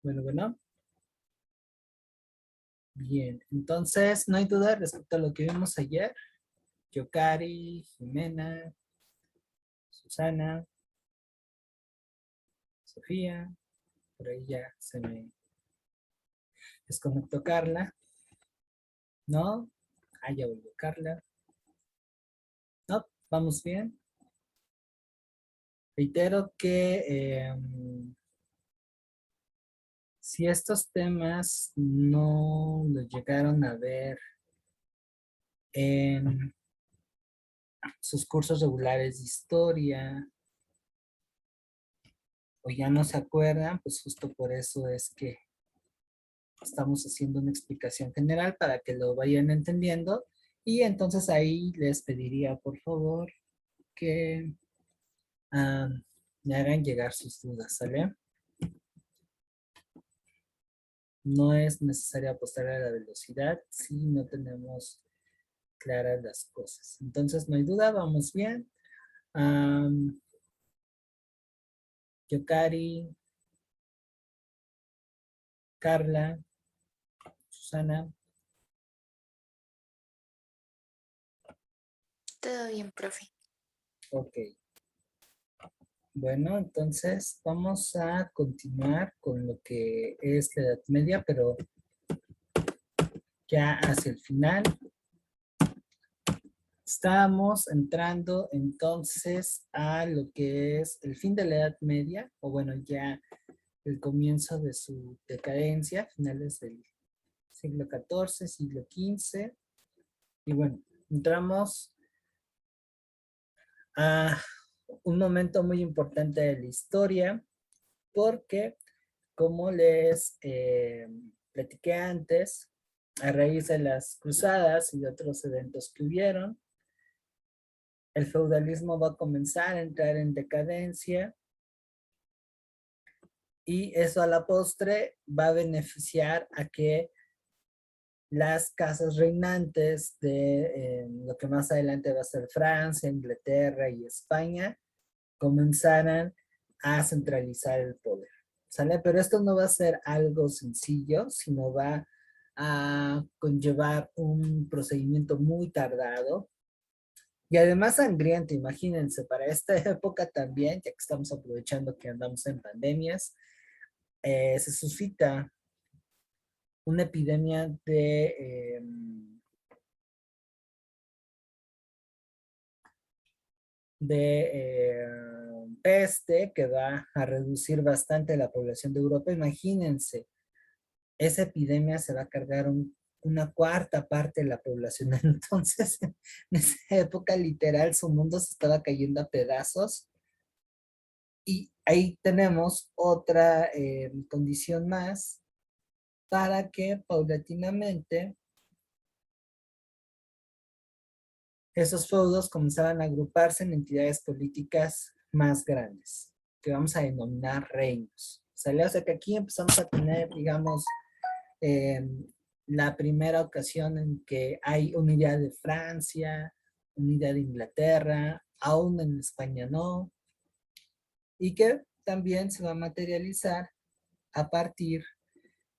Bueno, bueno. Bien, entonces no hay duda respecto a lo que vimos ayer. Yokari, Jimena, Susana, Sofía, por ahí ya se me desconectó Carla, ¿no? Ah, ya volvió Carla. No, vamos bien. Reitero que si estos temas no los llegaron a ver en sus cursos regulares de historia o ya no se acuerdan, pues justo por eso es que estamos haciendo una explicación general para que lo vayan entendiendo y entonces ahí les pediría por favor que ah, me hagan llegar sus dudas, ¿sale? No es necesario apostar a la velocidad si no tenemos claras las cosas. Entonces no hay duda, vamos bien. Yokari, Carla, Susana. Todo bien, profe. Ok. Bueno, entonces vamos a continuar con lo que es la Edad Media, pero ya hacia el final. Estamos entrando entonces a lo que es el fin de la Edad Media, o bueno, ya el comienzo de su decadencia, finales del siglo XIV, siglo XV. Y bueno, entramos a un momento muy importante de la historia, porque como les platiqué antes, a raíz de las cruzadas y de otros eventos que hubieron, el feudalismo va a comenzar a entrar en decadencia y eso a la postre va a beneficiar a que las casas reinantes de lo que más adelante va a ser Francia, Inglaterra y España comenzaran a centralizar el poder. ¿Sale? Pero esto no va a ser algo sencillo, sino va a conllevar un procedimiento muy tardado y además sangriento, imagínense, para esta época también, ya que estamos aprovechando que andamos en pandemias, se suscita una epidemia de peste que va a reducir bastante la población de Europa. Imagínense, esa epidemia se va a cargar una cuarta parte de la población. Entonces, en esa época literal, su mundo se estaba cayendo a pedazos. Y ahí tenemos otra condición más para que paulatinamente esos feudos comenzaban a agruparse en entidades políticas más grandes, que vamos a denominar reinos. ¿Sale? O sea que aquí empezamos a tener, digamos, eh, la primera ocasión en que hay unidad de Francia, unidad de Inglaterra, aún en España no, y que también se va a materializar a partir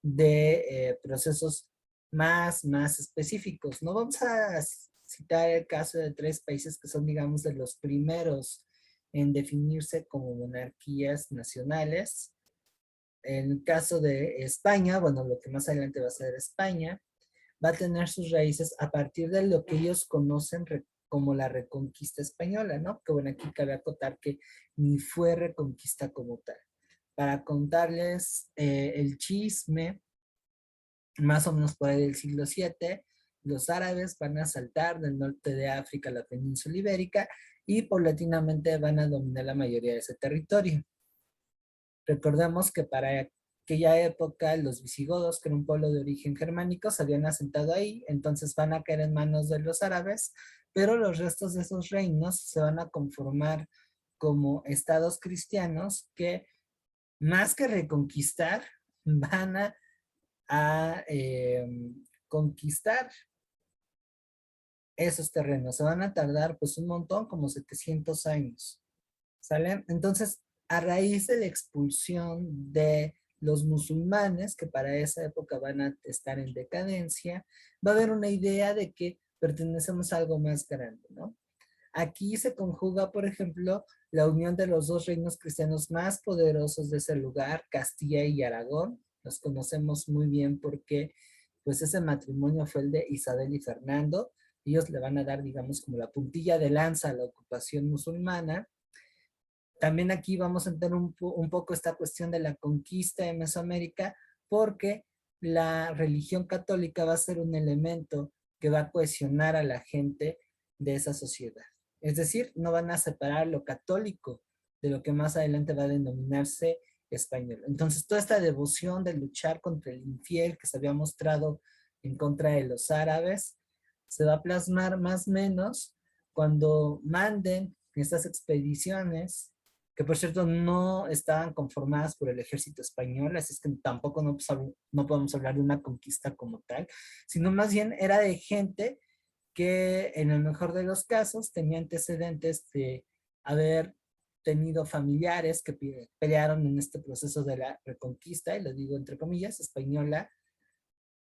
de procesos más específicos. No vamos a citar el caso de 3 países que son, digamos, de los primeros en definirse como monarquías nacionales. En el caso de España, bueno, lo que más adelante va a ser España, va a tener sus raíces a partir de lo que ellos conocen como la reconquista española, ¿no? Que bueno, aquí cabe acotar que ni fue reconquista como tal. Para contarles el chisme, más o menos por ahí del siglo VII, los árabes van a saltar del norte de África a la península ibérica y paulatinamente van a dominar la mayoría de ese territorio. Recordemos que para aquella época los visigodos, que era un pueblo de origen germánico, se habían asentado ahí, entonces van a caer en manos de los árabes, pero los restos de esos reinos se van a conformar como estados cristianos que más que reconquistar, van a conquistar esos terrenos. Se van a tardar pues un montón, como 700 años. ¿Sale? Entonces, a raíz de la expulsión de los musulmanes, que para esa época van a estar en decadencia, va a haber una idea de que pertenecemos a algo más grande, ¿no? Aquí se conjuga, por ejemplo, la unión de los dos reinos cristianos más poderosos de ese lugar, Castilla y Aragón. Los conocemos muy bien porque pues ese matrimonio fue el de Isabel y Fernando. Ellos le van a dar, digamos, como la puntilla de lanza a la ocupación musulmana. También aquí vamos a entender un poco esta cuestión de la conquista de Mesoamérica, porque la religión católica va a ser un elemento que va a cohesionar a la gente de esa sociedad. Es decir, no van a separar lo católico de lo que más adelante va a denominarse español. Entonces, toda esta devoción de luchar contra el infiel que se había mostrado en contra de los árabes, se va a plasmar más o menos cuando manden estas expediciones, que por cierto no estaban conformadas por el ejército español, así es que tampoco no podemos hablar de una conquista como tal, sino más bien era de gente que en el mejor de los casos tenía antecedentes de haber tenido familiares que pelearon en este proceso de la reconquista, y lo digo entre comillas, española,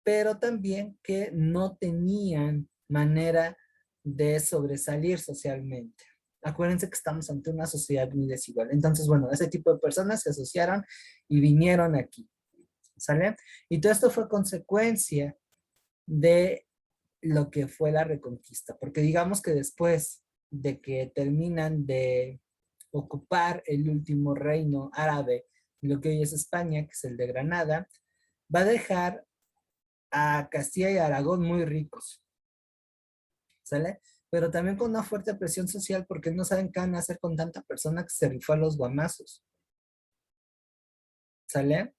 pero también que no tenían manera de sobresalir socialmente. Acuérdense que estamos ante una sociedad muy desigual. Entonces, bueno, ese tipo de personas se asociaron y vinieron aquí, ¿sale? Y todo esto fue consecuencia de lo que fue la reconquista, porque digamos que después de que terminan de ocupar el último reino árabe, lo que hoy es España, que es el de Granada, va a dejar a Castilla y Aragón muy ricos, ¿sale? Pero también con una fuerte presión social porque no saben qué van a hacer con tanta persona que se rifó a los guamazos, ¿sale?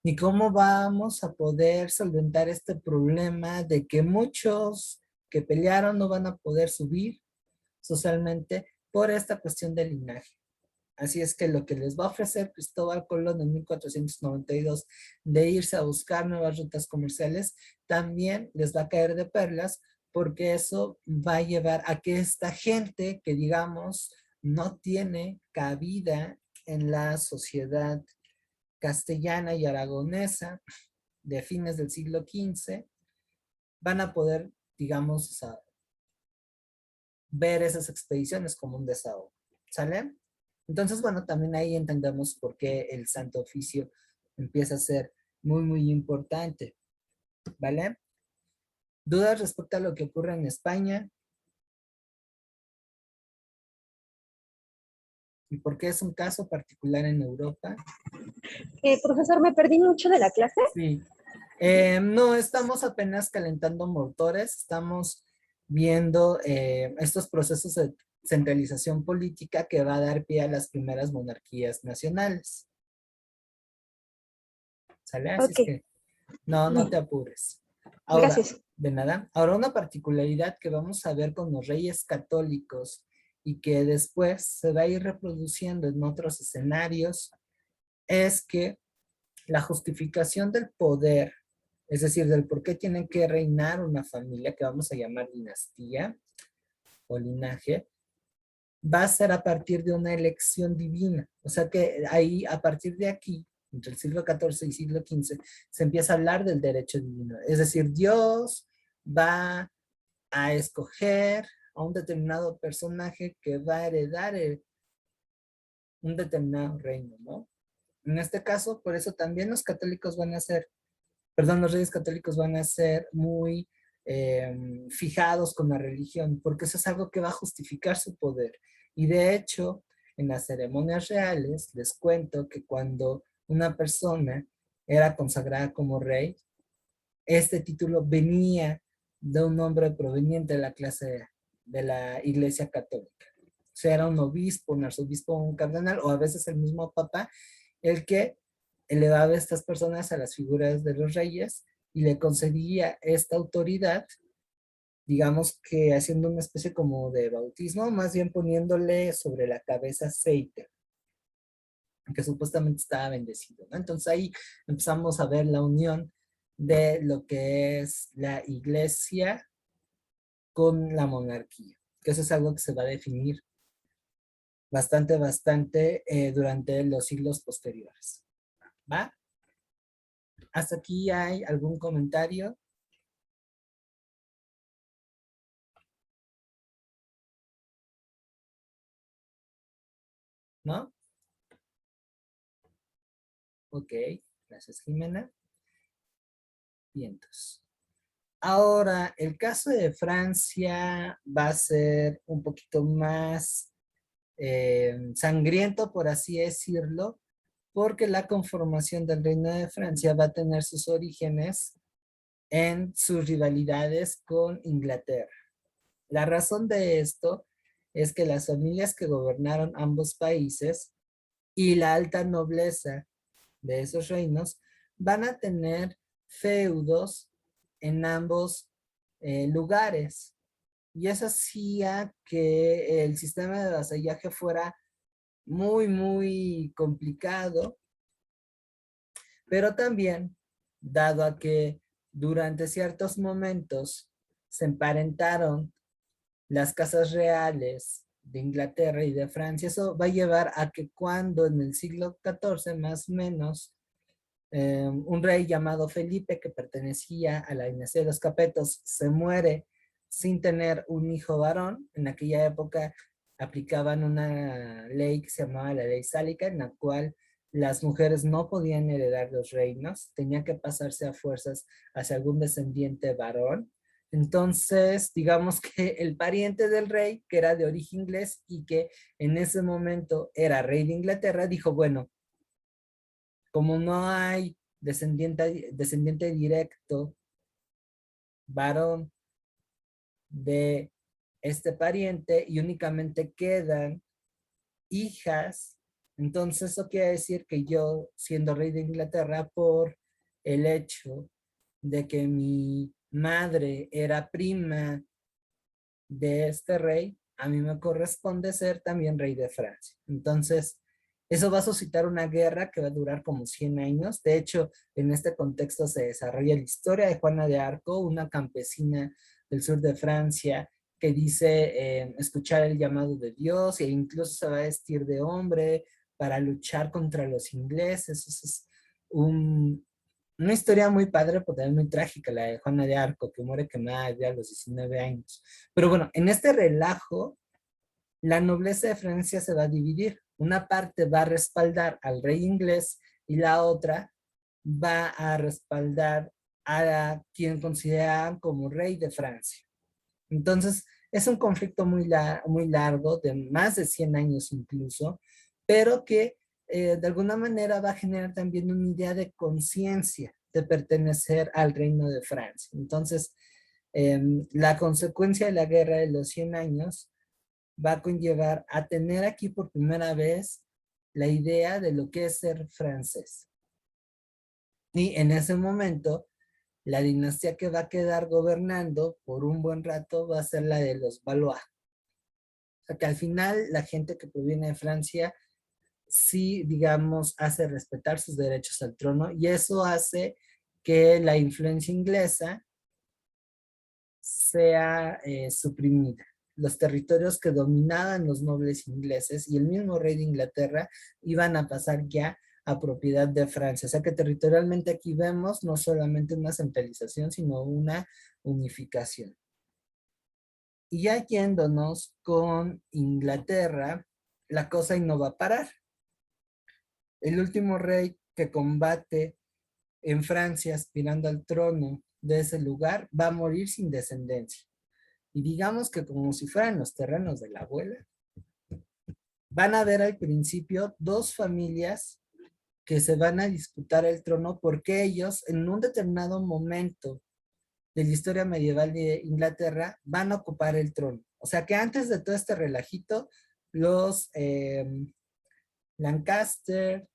Ni cómo vamos a poder solventar este problema de que muchos que pelearon no van a poder subir socialmente por esta cuestión del linaje. Así es que lo que les va a ofrecer Cristóbal Colón en 1492 de irse a buscar nuevas rutas comerciales, también les va a caer de perlas, porque eso va a llevar a que esta gente que digamos no tiene cabida en la sociedad castellana y aragonesa de fines del siglo XV, van a poder, digamos, ver esas expediciones como un desahogo. ¿Sale? Entonces, bueno, también ahí entendemos por qué el Santo Oficio empieza a ser muy, muy importante. ¿Vale? ¿Dudas respecto a lo que ocurre en España? ¿Y por qué es un caso particular en Europa? Profesor, me perdí mucho de la clase. Sí. No, estamos apenas calentando motores, estamos viendo estos procesos de centralización política que va a dar pie a las primeras monarquías nacionales. ¿Sale? Así Ok, es que no te apures. Ahora, gracias. de nada. Ahora, una particularidad que vamos a ver con los reyes católicos y que después se va a ir reproduciendo en otros escenarios es que la justificación del poder, es decir, del por qué tienen que reinar una familia que vamos a llamar dinastía o linaje, va a ser a partir de una elección divina. O sea que ahí, a partir de aquí, entre el siglo XIV y siglo XV, se empieza a hablar del derecho divino. Es decir, Dios va a escoger a un determinado personaje que va a heredar un determinado reino, ¿no? En este caso, por eso también los católicos van a ser, perdón, los reyes católicos van a ser muy fijados con la religión, porque eso es algo que va a justificar su poder. Y de hecho, en las ceremonias reales, les cuento que cuando una persona era consagrada como rey, este título venía de un hombre proveniente de la clase de la Iglesia Católica. O sea, era un obispo, un arzobispo, un cardenal, o a veces el mismo papa, el que elevaba a estas personas a las figuras de los reyes y le concedía esta autoridad, digamos que haciendo una especie como de bautismo, más bien poniéndole sobre la cabeza aceite, que supuestamente estaba bendecido, ¿no? Entonces ahí empezamos a ver la unión de lo que es la iglesia con la monarquía, que eso es algo que se va a definir bastante durante los siglos posteriores. ¿Va? ¿Hasta aquí hay algún comentario? ¿No? Ok, gracias Jimena. Vientos. Ahora, el caso de Francia va a ser un poquito más sangriento, por así decirlo, porque la conformación del Reino de Francia va a tener sus orígenes en sus rivalidades con Inglaterra. La razón de esto es que las familias que gobernaron ambos países y la alta nobleza de esos reinos van a tener feudos en ambos lugares. Y eso hacía que el sistema de vasallaje fuera muy, muy complicado, pero también, dado a que durante ciertos momentos se emparentaron las casas reales de Inglaterra y de Francia, eso va a llevar a que cuando en el siglo XIV, más o menos, un rey llamado Felipe, que pertenecía a la dinastía de los Capetos, se muere sin tener un hijo varón. En aquella época aplicaban una ley que se llamaba la ley sálica, en la cual las mujeres no podían heredar los reinos, tenía que pasarse a fuerzas hacia algún descendiente varón. Entonces, digamos que el pariente del rey, que era de origen inglés y que en ese momento era rey de Inglaterra, dijo, bueno, como no hay descendiente directo, varón de este pariente y únicamente quedan hijas, entonces eso quiere decir que yo, siendo rey de Inglaterra, por el hecho de que mi madre era prima de este rey, a mí me corresponde ser también rey de Francia. Entonces, eso va a suscitar una guerra que va a durar como 100 años. De hecho, en este contexto se desarrolla la historia de Juana de Arco, una campesina del sur de Francia que dice escuchar el llamado de Dios e incluso se va a vestir de hombre para luchar contra los ingleses. Eso es una historia muy padre, pero también muy trágica, la de Juana de Arco, que muere quemada ya a los 19 años. Pero bueno, en este relajo, la nobleza de Francia se va a dividir. Una parte va a respaldar al rey inglés y la otra va a respaldar a quien consideran como rey de Francia. Entonces, es un conflicto muy largo, de más de 100 años incluso, pero que de alguna manera va a generar también una idea de conciencia de pertenecer al reino de Francia. Entonces, la consecuencia de la guerra de los 100 años va a conllevar a tener aquí por primera vez la idea de lo que es ser francés. Y en ese momento, la dinastía que va a quedar gobernando por un buen rato va a ser la de los Valois. O sea que al final la gente que proviene de Francia sí, digamos, hace respetar sus derechos al trono y eso hace que la influencia inglesa sea suprimida. Los territorios que dominaban los nobles ingleses y el mismo rey de Inglaterra iban a pasar ya a propiedad de Francia. O sea que territorialmente aquí vemos no solamente una centralización, sino una unificación. Y ya yéndonos con Inglaterra, la cosa ahí no va a parar. El último rey que combate en Francia aspirando al trono de ese lugar va a morir sin descendencia. Y digamos que como si fueran los terrenos de la abuela, van a haber al principio dos familias que se van a disputar el trono porque ellos en un determinado momento de la historia medieval de Inglaterra van a ocupar el trono. O sea que antes de todo este relajito, los Lancaster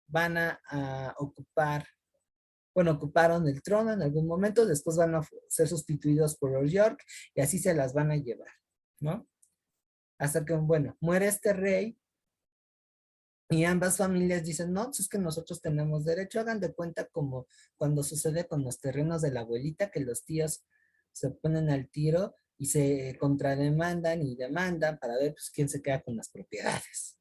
van a ocupar, bueno, ocuparon el trono en algún momento, después van a ser sustituidos por los York y así se las van a llevar, ¿no? Hasta que, bueno, muere este rey y ambas familias dicen, no, pues es que nosotros tenemos derecho, hagan de cuenta como cuando sucede con los terrenos de la abuelita, que los tíos se ponen al tiro y se contrademandan y demandan para ver pues, quién se queda con las propiedades.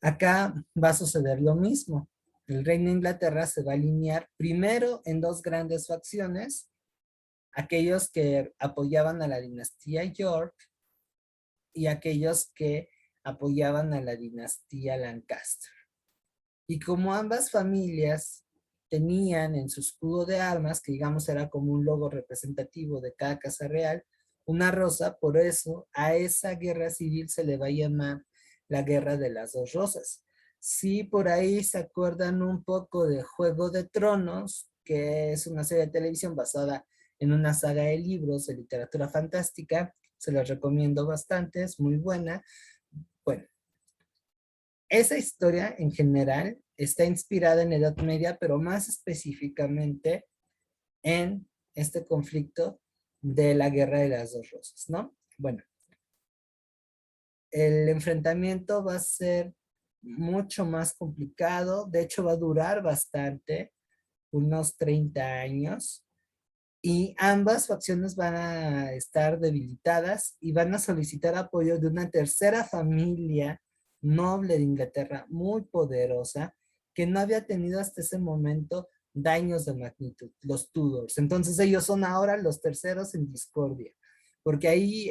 Acá va a suceder lo mismo. El reino de Inglaterra se va a alinear primero en dos grandes facciones, aquellos que apoyaban a la dinastía York y aquellos que apoyaban a la dinastía Lancaster. Y como ambas familias tenían en su escudo de armas, que digamos era como un logo representativo de cada casa real, una rosa, por eso a esa guerra civil se le va a llamar la Guerra de las Dos Rosas. Si por ahí se acuerdan un poco de Juego de Tronos, que es una serie de televisión basada en una saga de libros de literatura fantástica, se los recomiendo bastante, es muy buena. Bueno, esa historia en general está inspirada en la Edad Media, pero más específicamente en este conflicto de la Guerra de las Dos Rosas, ¿no? Bueno, el enfrentamiento va a ser mucho más complicado, de hecho va a durar bastante, unos 30 años, y ambas facciones van a estar debilitadas y van a solicitar apoyo de una tercera familia noble de Inglaterra muy poderosa que no había tenido hasta ese momento daños de magnitud, los Tudors. Entonces ellos son ahora los terceros en discordia, porque ahí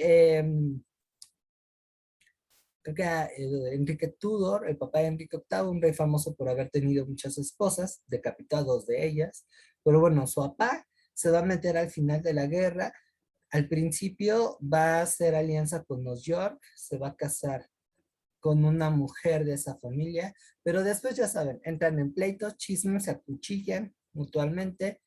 creo que Enrique Tudor, el papá de Enrique VIII, un rey famoso por haber tenido muchas esposas, decapitado dos de ellas, pero bueno, su papá se va a meter al final de la guerra. Al principio va a hacer alianza con los York, se va a casar con una mujer de esa familia, pero después ya saben, entran en pleitos, chismes, se acuchillan mutuamente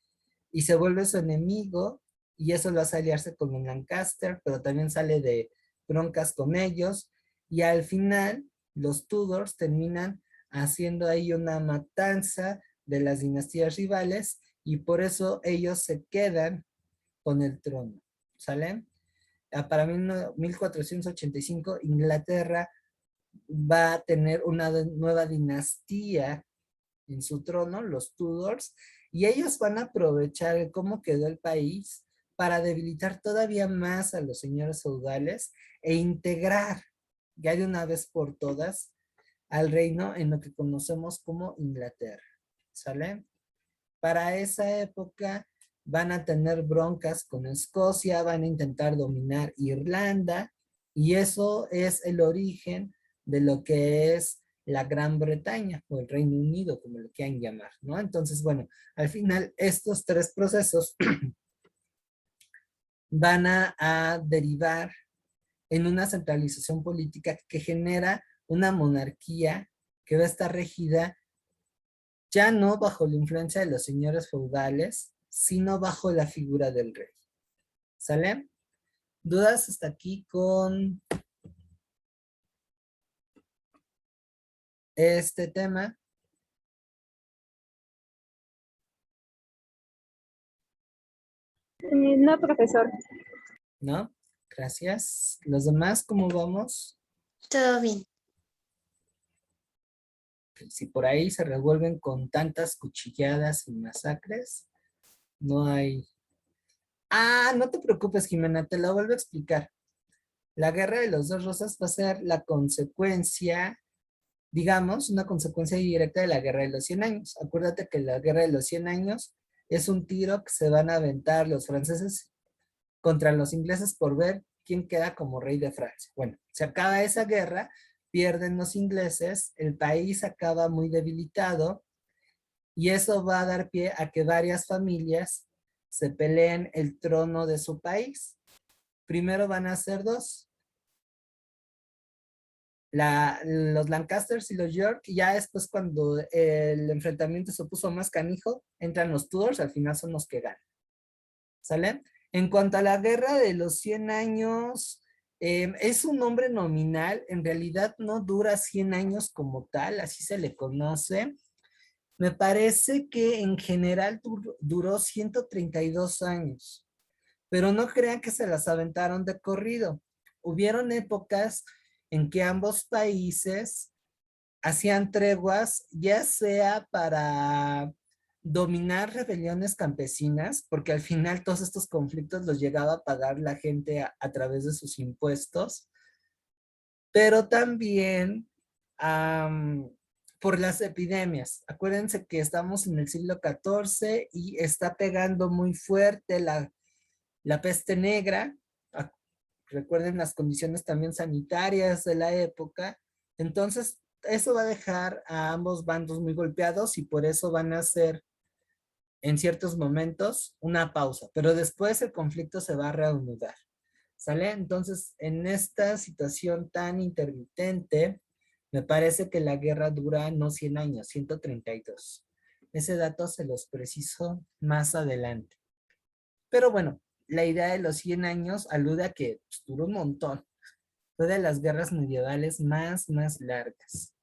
y se vuelve su enemigo y eso lo hace aliarse con un Lancaster, pero también sale de broncas con ellos y al final los Tudors terminan haciendo ahí una matanza de las dinastías rivales y por eso ellos se quedan con el trono, ¿sale? Para 1485 Inglaterra va a tener una nueva dinastía en su trono, los Tudors, y ellos van a aprovechar cómo quedó el país para debilitar todavía más a los señores feudales e integrar ya de una vez por todas al reino en lo que conocemos como Inglaterra, ¿sale? Para esa época van a tener broncas con Escocia, van a intentar dominar Irlanda, y eso es el origen de lo que es la Gran Bretaña o el Reino Unido, como lo quieran llamar, ¿no? Entonces, bueno, al final estos tres procesos van a derivar en una centralización política que genera una monarquía que va a estar regida ya no bajo la influencia de los señores feudales, sino bajo la figura del rey. ¿Sale? ¿Dudas hasta aquí con este tema? No, profesor. ¿No? Gracias. ¿Los demás cómo vamos? Todo bien. Si por ahí se revuelven con tantas cuchilladas y masacres, no hay... Ah, no te preocupes, Jimena, te lo vuelvo a explicar. La Guerra de los Dos Rosas va a ser la consecuencia, digamos, una consecuencia directa de la Guerra de los 100 años. Acuérdate que la Guerra de los 100 años es un tiro que se van a aventar los franceses contra los ingleses por ver quién queda como rey de Francia. Bueno, se acaba esa guerra, pierden los ingleses, el país acaba muy debilitado y eso va a dar pie a que varias familias se peleen el trono de su país. Primero van a ser dos, los Lancasters y los York, y ya después cuando el enfrentamiento se puso más canijo, entran los Tudors, al final son los que ganan. ¿Sale? En cuanto a la guerra de los 100 años, es un nombre nominal, en realidad no dura 100 años como tal, así se le conoce. Me parece que en general duró 132 años, pero no crean que se las aventaron de corrido. Hubieron épocas en que ambos países hacían treguas, ya sea para dominar rebeliones campesinas, porque al final todos estos conflictos los llegaba a pagar la gente a través de sus impuestos, pero también am, por las epidemias. Acuérdense que estamos en el siglo XIV y está pegando muy fuerte la peste negra. Recuerden las condiciones también sanitarias de la época. Entonces, eso va a dejar a ambos bandos muy golpeados y por eso van a hacer en ciertos momentos una pausa, pero después el conflicto se va a reanudar. ¿Sale? Entonces, en esta situación tan intermitente, me parece que la guerra dura no 100 años, 132. Ese dato se los preciso más adelante. Pero bueno, la idea de los 100 años alude a que pues, duró un montón. Fue de las guerras medievales más largas.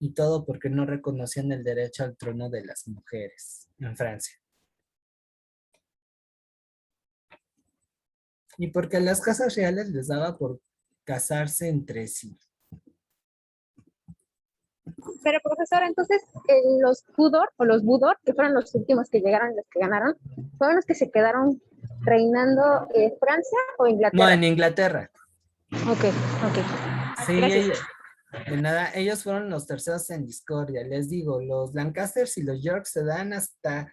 Y todo porque no reconocían el derecho al trono de las mujeres en Francia. Y porque a las casas reales les daba por casarse entre sí. Pero profesor, entonces los Tudor o los Budor, que fueron los últimos que llegaron, los que ganaron, fueron los que se quedaron reinando Francia o No, Inglaterra. en Inglaterra. Ok, ok. Sí, Gracias. de nada, ellos fueron los terceros en discordia. Les digo, los Lancasters y los York se dan hasta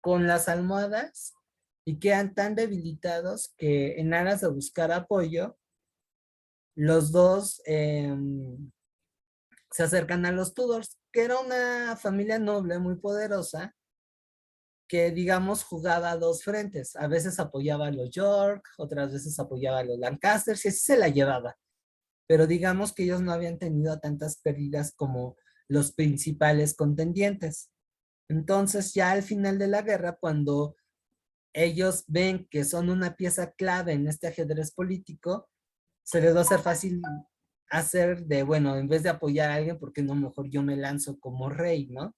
con las almohadas y quedan tan debilitados que en aras de buscar apoyo, los dos se acercan a los Tudors, que era una familia noble muy poderosa, que digamos jugaba a dos frentes. A veces apoyaba a los York, otras veces apoyaba a los Lancasters y así se la llevaba. Pero digamos que ellos no habían tenido tantas pérdidas como los principales contendientes. Entonces ya al final de la guerra, cuando ellos ven que son una pieza clave en este ajedrez político, se les va a hacer fácil hacer de, bueno, en vez de apoyar a alguien, ¿por qué no mejor yo me lanzo como rey, no?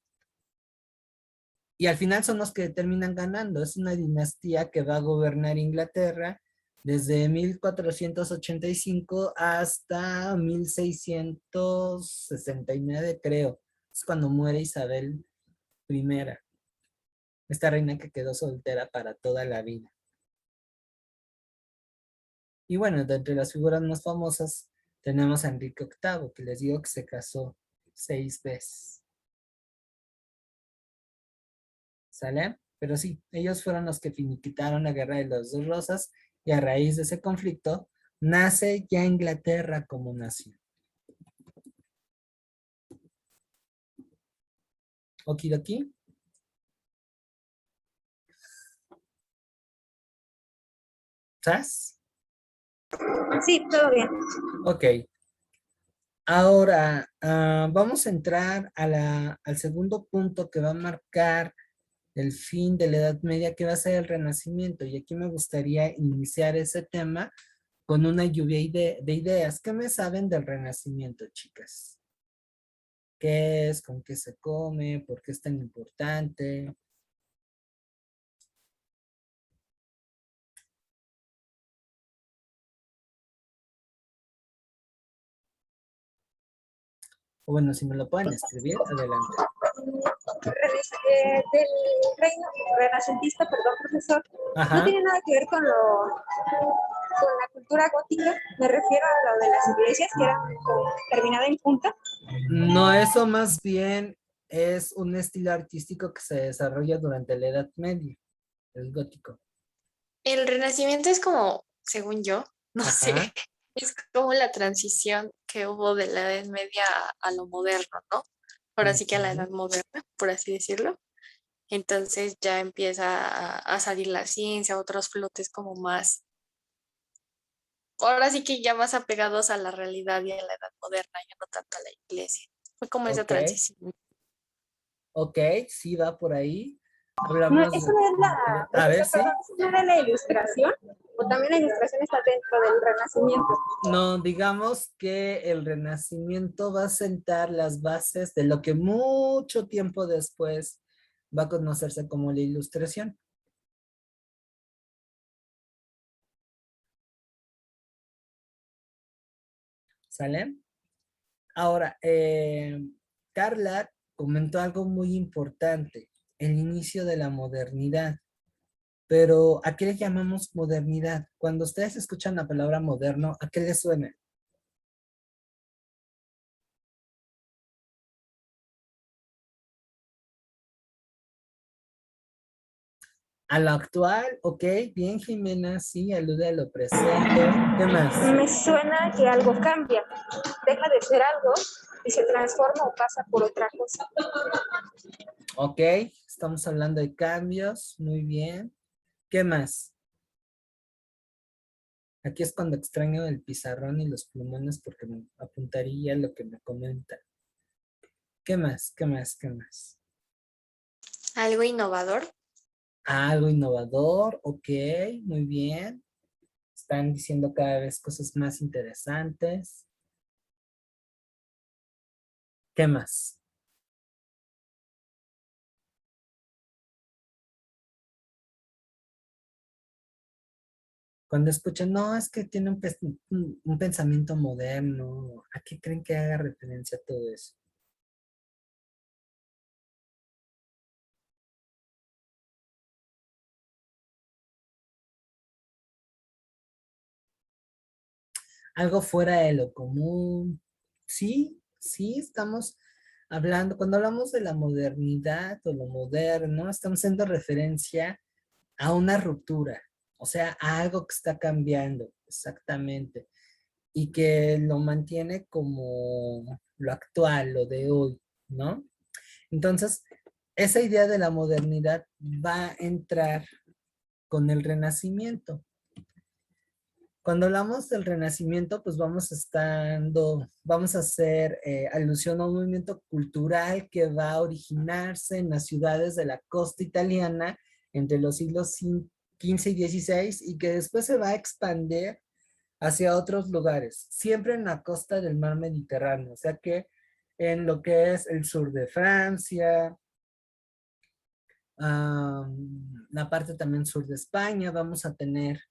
Y al final son los que terminan ganando. Es una dinastía que va a gobernar Inglaterra desde 1485 hasta 1669, creo. Es cuando muere Isabel I, esta reina que quedó soltera para toda la vida. Y bueno, de entre las figuras más famosas tenemos a Enrique VIII, que les digo que se casó 6 veces. ¿Sale? Pero sí, ellos fueron los que finiquitaron la guerra de las dos rosas y a raíz de ese conflicto nace ya Inglaterra como nación. Okidoki. ¿Estás? Sí, todo bien. Ok. Ahora vamos a entrar al segundo punto que va a marcar el fin de la Edad Media, que va a ser el Renacimiento. Y aquí me gustaría iniciar ese tema con una lluvia de ideas. ¿Qué me saben del Renacimiento, chicas? ¿Qué es? ¿Con qué se come? ¿Por qué es tan importante? O bueno, si me lo pueden escribir, adelante. Del reino renacentista, perdón, profesor, no Ajá. tiene nada que ver con con la cultura gótica. Me refiero a lo de las iglesias que eran terminada en punta. No, eso más bien es un estilo artístico que se desarrolla durante la Edad Media, el gótico. El Renacimiento es como, según yo, no sé, Ajá. es como la transición que hubo de la Edad Media a lo moderno, ¿no? Ahora sí que a la Edad Ujú. moderna, por así decirlo. Entonces ya empieza a salir la ciencia, otros flotes como más, ahora sí que ya más apegados a la realidad y a la Edad moderna, ya no tanto a la iglesia. Fue como esa Ok, transición. ok, sí va por ahí. No, Hablamos eso de... no es la, A ver, profesor, perdón, sí. eso no era la ilustración, o también la ilustración está dentro del renacimiento. No, digamos que el Renacimiento va a sentar las bases de lo que mucho tiempo después va a conocerse como la Ilustración. ¿Sale? Ahora, Carla comentó algo muy importante, el inicio de la modernidad. Pero, ¿a qué le llamamos modernidad? Cuando ustedes escuchan la palabra moderno, ¿a qué les suena? A lo actual, ok, bien Jimena, sí, alude a lo presente. ¿Qué más? Me suena que algo cambia, deja de ser algo y se transforma o pasa por otra cosa. Ok, estamos hablando de cambios, muy bien. ¿Qué más? Aquí es cuando extraño el pizarrón y los plumones porque me apuntaría lo que me comentan. ¿Qué más? ¿Qué más? ¿Qué más? Algo innovador. Algo innovador, ok, muy bien. Están diciendo cada vez cosas más interesantes. ¿Qué más? Cuando escuchan, no, es que tiene un pensamiento moderno, ¿a qué creen que haga referencia a todo eso? Algo fuera de lo común. Sí, sí, estamos hablando, cuando hablamos de la modernidad o lo moderno, estamos haciendo referencia a una ruptura, o sea, a algo que está cambiando, exactamente, y que lo mantiene como lo actual, lo de hoy, ¿no? Entonces, esa idea de la modernidad va a entrar con el Renacimiento. Cuando hablamos del Renacimiento, pues vamos a hacer alusión a un movimiento cultural que va a originarse en las ciudades de la costa italiana entre los siglos XV y XVI y que después se va a expandir hacia otros lugares, siempre en la costa del mar Mediterráneo, o sea que en lo que es el sur de Francia, la parte también sur de España, vamos a tener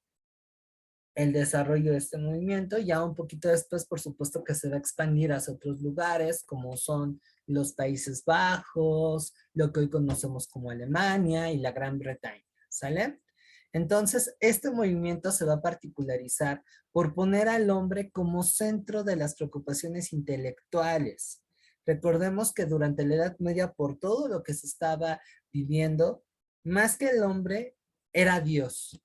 el desarrollo de este movimiento. Ya un poquito después, por supuesto que se va a expandir hacia otros lugares, como son los Países Bajos, lo que hoy conocemos como Alemania y la Gran Bretaña, ¿sale? Entonces, este movimiento se va a particularizar por poner al hombre como centro de las preocupaciones intelectuales. Recordemos que durante la Edad Media, por todo lo que se estaba viviendo, más que el hombre, era Dios.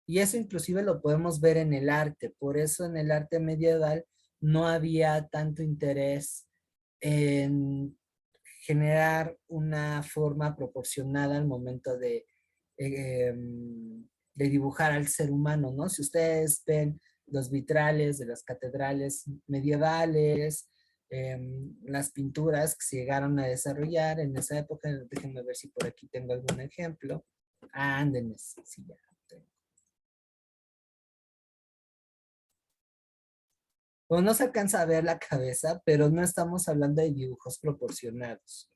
Y eso inclusive lo podemos ver en el arte. Por eso en el arte medieval no había tanto interés en generar una forma proporcionada al momento de dibujar al ser humano, ¿no? Si ustedes ven los vitrales de las catedrales medievales, las pinturas que se llegaron a desarrollar en esa época, déjenme ver si por aquí tengo algún ejemplo. Ándenes, sí, ya. Bueno, no se alcanza a ver la cabeza, pero no estamos hablando de dibujos proporcionados.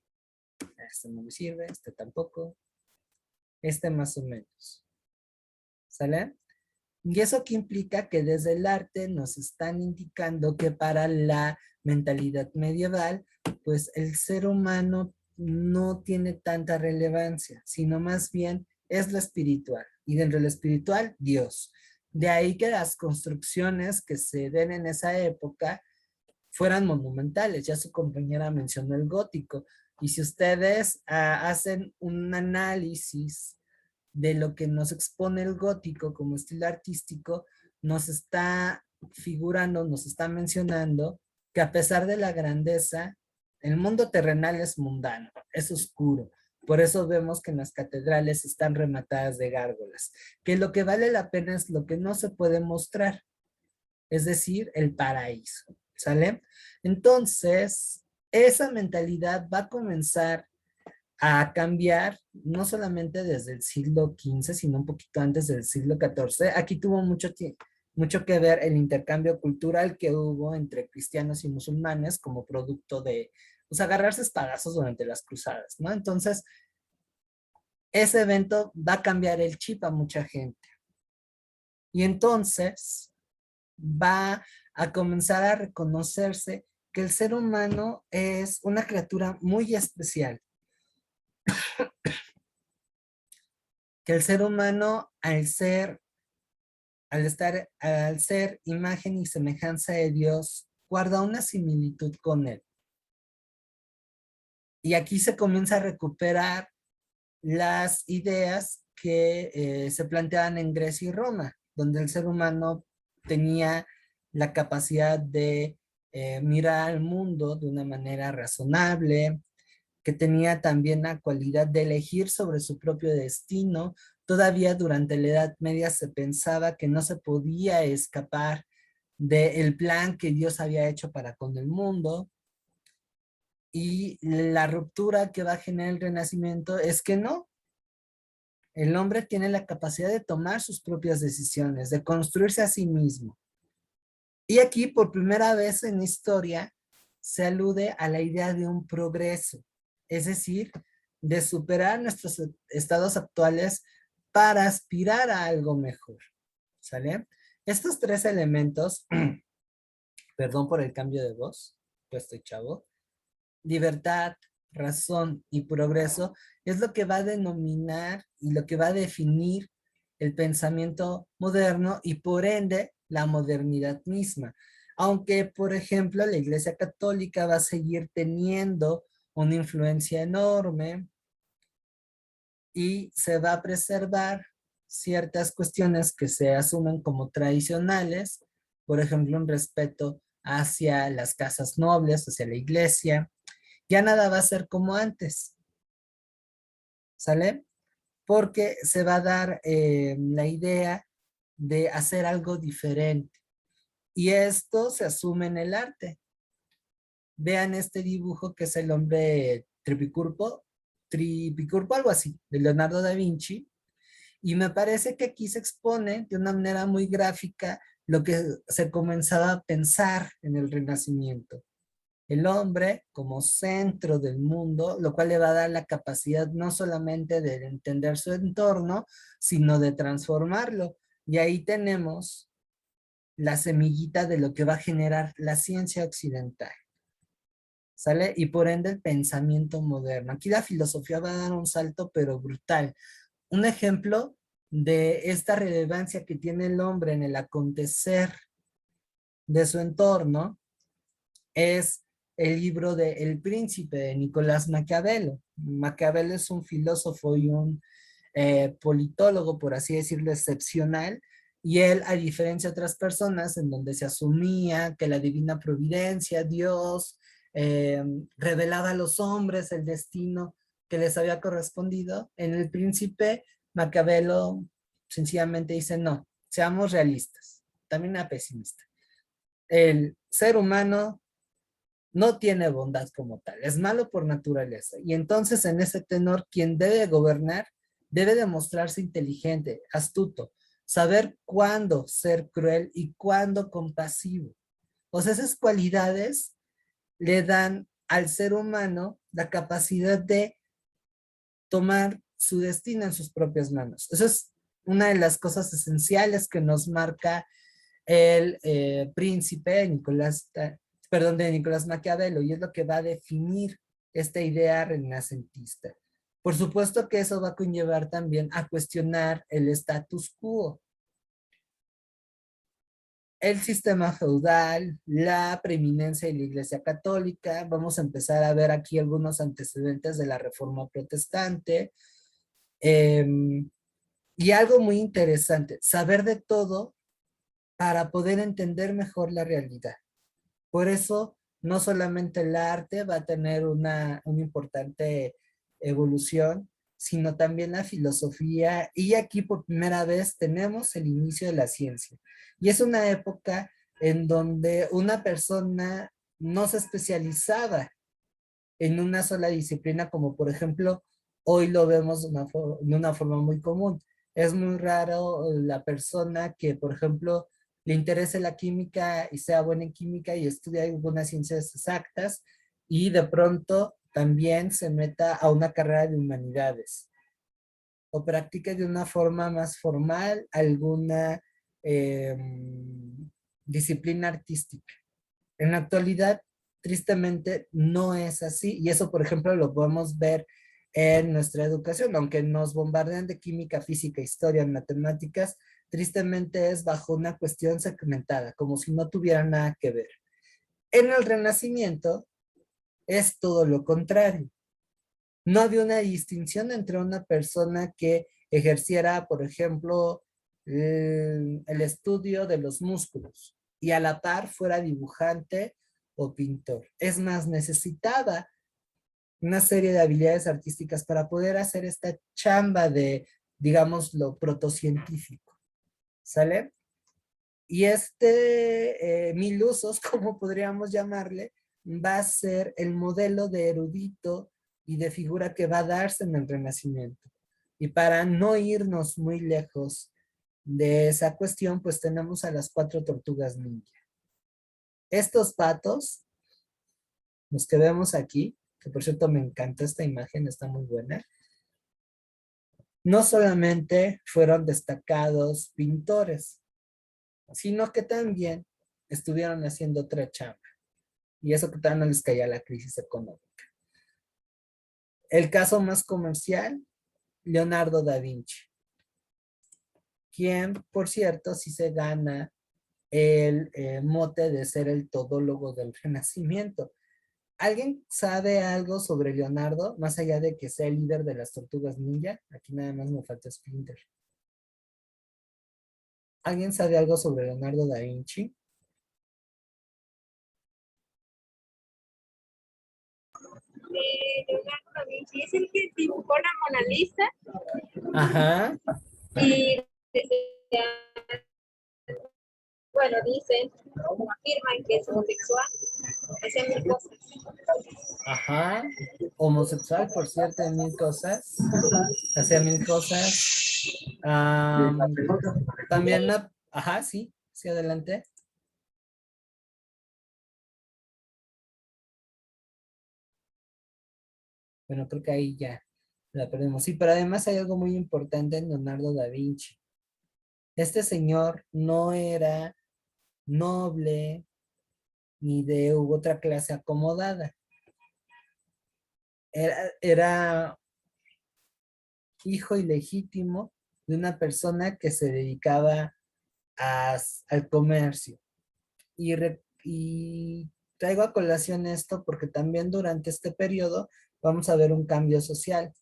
Este no me sirve, este tampoco, este más o menos. ¿Sale? Y eso que implica que desde el arte nos están indicando que para la mentalidad medieval, pues el ser humano no tiene tanta relevancia, sino más bien es lo espiritual. Y dentro de lo espiritual, Dios. De ahí que las construcciones que se ven en esa época fueran monumentales. Ya su compañera mencionó el gótico. Y si ustedes hacen un análisis de lo que nos expone el gótico como estilo artístico, nos está figurando, nos está mencionando que a pesar de la grandeza, el mundo terrenal es mundano, es oscuro. Por eso vemos que en las catedrales están rematadas de gárgolas, que lo que vale la pena es lo que no se puede mostrar, es decir, el paraíso, ¿sale? Entonces, esa mentalidad va a comenzar a cambiar, no solamente desde el siglo XV, sino un poquito antes del siglo XIV. Aquí tuvo mucho que ver el intercambio cultural que hubo entre cristianos y musulmanes como producto de pues, agarrarse espadazos durante las cruzadas, ¿no? Entonces, ese evento va a cambiar el chip a mucha gente. Y entonces va a comenzar a reconocerse que el ser humano es una criatura muy especial, que el ser humano al ser imagen y semejanza de Dios, guarda una similitud con él. Y aquí se comienza a recuperar las ideas que se planteaban en Grecia y Roma, donde el ser humano tenía la capacidad de mirar al mundo de una manera razonable, que tenía también la cualidad de elegir sobre su propio destino. Todavía durante la Edad Media se pensaba que no se podía escapar del plan que Dios había hecho para con el mundo. Y la ruptura que va a generar el Renacimiento es que no, el hombre tiene la capacidad de tomar sus propias decisiones, de construirse a sí mismo. Y aquí, por primera vez en la historia, se alude a la idea de un progreso, es decir, de superar nuestros estados actuales para aspirar a algo mejor. ¿Sale? Estos tres elementos, perdón por el cambio de voz, pues estoy chavo, libertad, razón y progreso, es lo que va a denominar y lo que va a definir el pensamiento moderno y por ende la modernidad misma. Aunque, por ejemplo, la Iglesia Católica va a seguir teniendo una influencia enorme y se va a preservar ciertas cuestiones que se asumen como tradicionales, por ejemplo, un respeto hacia las casas nobles, hacia la iglesia. Ya nada va a ser como antes, ¿sale? Porque se va a dar la idea de hacer algo diferente. Y esto se asume en el arte. Vean este dibujo que es el hombre tripicurpo, algo así, de Leonardo da Vinci. Y me parece que aquí se expone de una manera muy gráfica lo que se comenzaba a pensar en el Renacimiento. El hombre como centro del mundo, lo cual le va a dar la capacidad no solamente de entender su entorno, sino de transformarlo. Y ahí tenemos la semillita de lo que va a generar la ciencia occidental. ¿Sale? Y por ende el pensamiento moderno. Aquí la filosofía va a dar un salto, pero brutal. Un ejemplo de esta relevancia que tiene el hombre en el acontecer de su entorno es el libro de El Príncipe de Nicolás Maquiavelo. Maquiavelo es un filósofo y un politólogo, por así decirlo, excepcional, y él, a diferencia de otras personas en donde se asumía que la divina providencia, Dios, revelaba a los hombres el destino que les había correspondido, en El Príncipe, Maquiavelo sencillamente dice, no, seamos realistas, también era pesimista. El ser humano no tiene bondad como tal, es malo por naturaleza. Y entonces en ese tenor, quien debe gobernar debe demostrarse inteligente, astuto, saber cuándo ser cruel y cuándo compasivo. O sea, esas cualidades le dan al ser humano la capacidad de tomar su destino en sus propias manos. Eso es una de las cosas esenciales que nos marca el príncipe de Nicolás Maquiavelo, y es lo que va a definir esta idea renacentista. Por supuesto que eso va a conllevar también a cuestionar el status quo, el sistema feudal, la preeminencia de la Iglesia Católica. Vamos a empezar a ver aquí algunos antecedentes de la Reforma Protestante. Y algo muy interesante, saber de todo para poder entender mejor la realidad. Por eso, no solamente el arte va a tener una importante evolución, sino también la filosofía. Y aquí por primera vez tenemos el inicio de la ciencia. Y es una época en donde una persona no se especializaba en una sola disciplina, como por ejemplo, hoy lo vemos de una forma muy común. Es muy raro la persona que, por ejemplo, le interese la química y sea buena en química y estudia algunas ciencias exactas y de pronto también se meta a una carrera de humanidades o practique de una forma más formal alguna eh, disciplina artística. En la actualidad, tristemente, no es así. Y eso, por ejemplo, lo podemos ver en nuestra educación. Aunque nos bombardean de química, física, historia, matemáticas, tristemente es bajo una cuestión segmentada, como si no tuviera nada que ver. En el Renacimiento es todo lo contrario. No había una distinción entre una persona que ejerciera, por ejemplo, el estudio de los músculos y a la par fuera dibujante o pintor. Es más, necesitaba una serie de habilidades artísticas para poder hacer esta chamba de, digamos, lo protocientífico. ¿Sale? Y este mil usos, como podríamos llamarle, va a ser el modelo de erudito y de figura que va a darse en el Renacimiento. Y para no irnos muy lejos de esa cuestión, pues tenemos a las 4 tortugas ninja. Estos patos, los que vemos aquí, que por cierto me encanta esta imagen, está muy buena, no solamente fueron destacados pintores, sino que también estuvieron haciendo otra chamba. Y eso que tal no les caía la crisis económica. El caso más comercial, Leonardo da Vinci, quien, por cierto, sí se gana el mote de ser el todólogo del Renacimiento. ¿Alguien sabe algo sobre Leonardo, más allá de que sea el líder de las tortugas ninja? Aquí nada más me falta Splinter. ¿Alguien sabe algo sobre Leonardo da Vinci? Leonardo da Vinci es el que dibujó la Mona Lisa Ajá, y bueno, dicen o afirman que es homosexual, hacía mil cosas. ajá. Homosexual, por cierto, en mil cosas. Hacía mil cosas. También, ajá, sí, sí, adelante. Bueno, creo que ahí ya la perdemos. Sí, pero además hay algo muy importante en Leonardo da Vinci. Este señor no era noble ni de otra clase acomodada. Era hijo ilegítimo de una persona que se dedicaba al comercio. Y traigo a colación esto porque también durante este periodo vamos a ver un cambio social.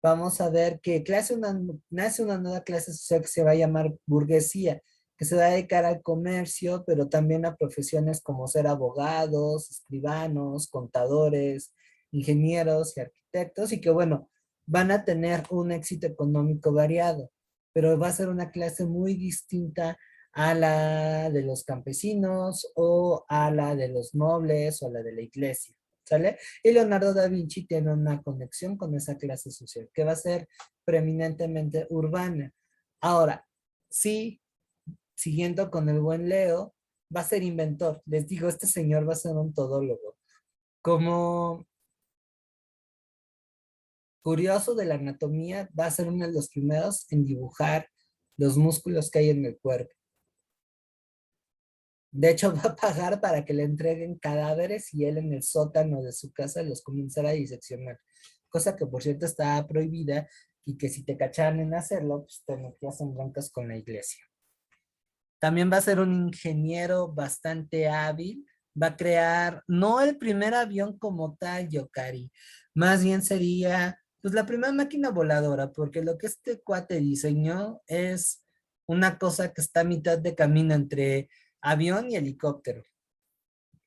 Vamos a ver que nace una nueva clase social que se va a llamar burguesía, que se va a dedicar al comercio, pero también a profesiones como ser abogados, escribanos, contadores, ingenieros y arquitectos, y que bueno, van a tener un éxito económico variado, pero va a ser una clase muy distinta a la de los campesinos o a la de los nobles o a la de la iglesia. ¿Sale? Y Leonardo da Vinci tiene una conexión con esa clase social, que va a ser preeminentemente urbana. Ahora, sí, siguiendo con el buen Leo, va a ser inventor. Les digo, este señor va a ser un todólogo. Como curioso de la anatomía, va a ser uno de los primeros en dibujar los músculos que hay en el cuerpo. De hecho, va a pagar para que le entreguen cadáveres y él en el sótano de su casa los comenzará a diseccionar. Cosa que, por cierto, está prohibida y que si te cacharan en hacerlo, pues te metías en broncas con la iglesia. También va a ser un ingeniero bastante hábil. Va a crear, no el primer avión como tal, Yokari. Más bien sería, pues, la primera máquina voladora, porque lo que este cuate diseñó es una cosa que está a mitad de camino entre avión y helicóptero.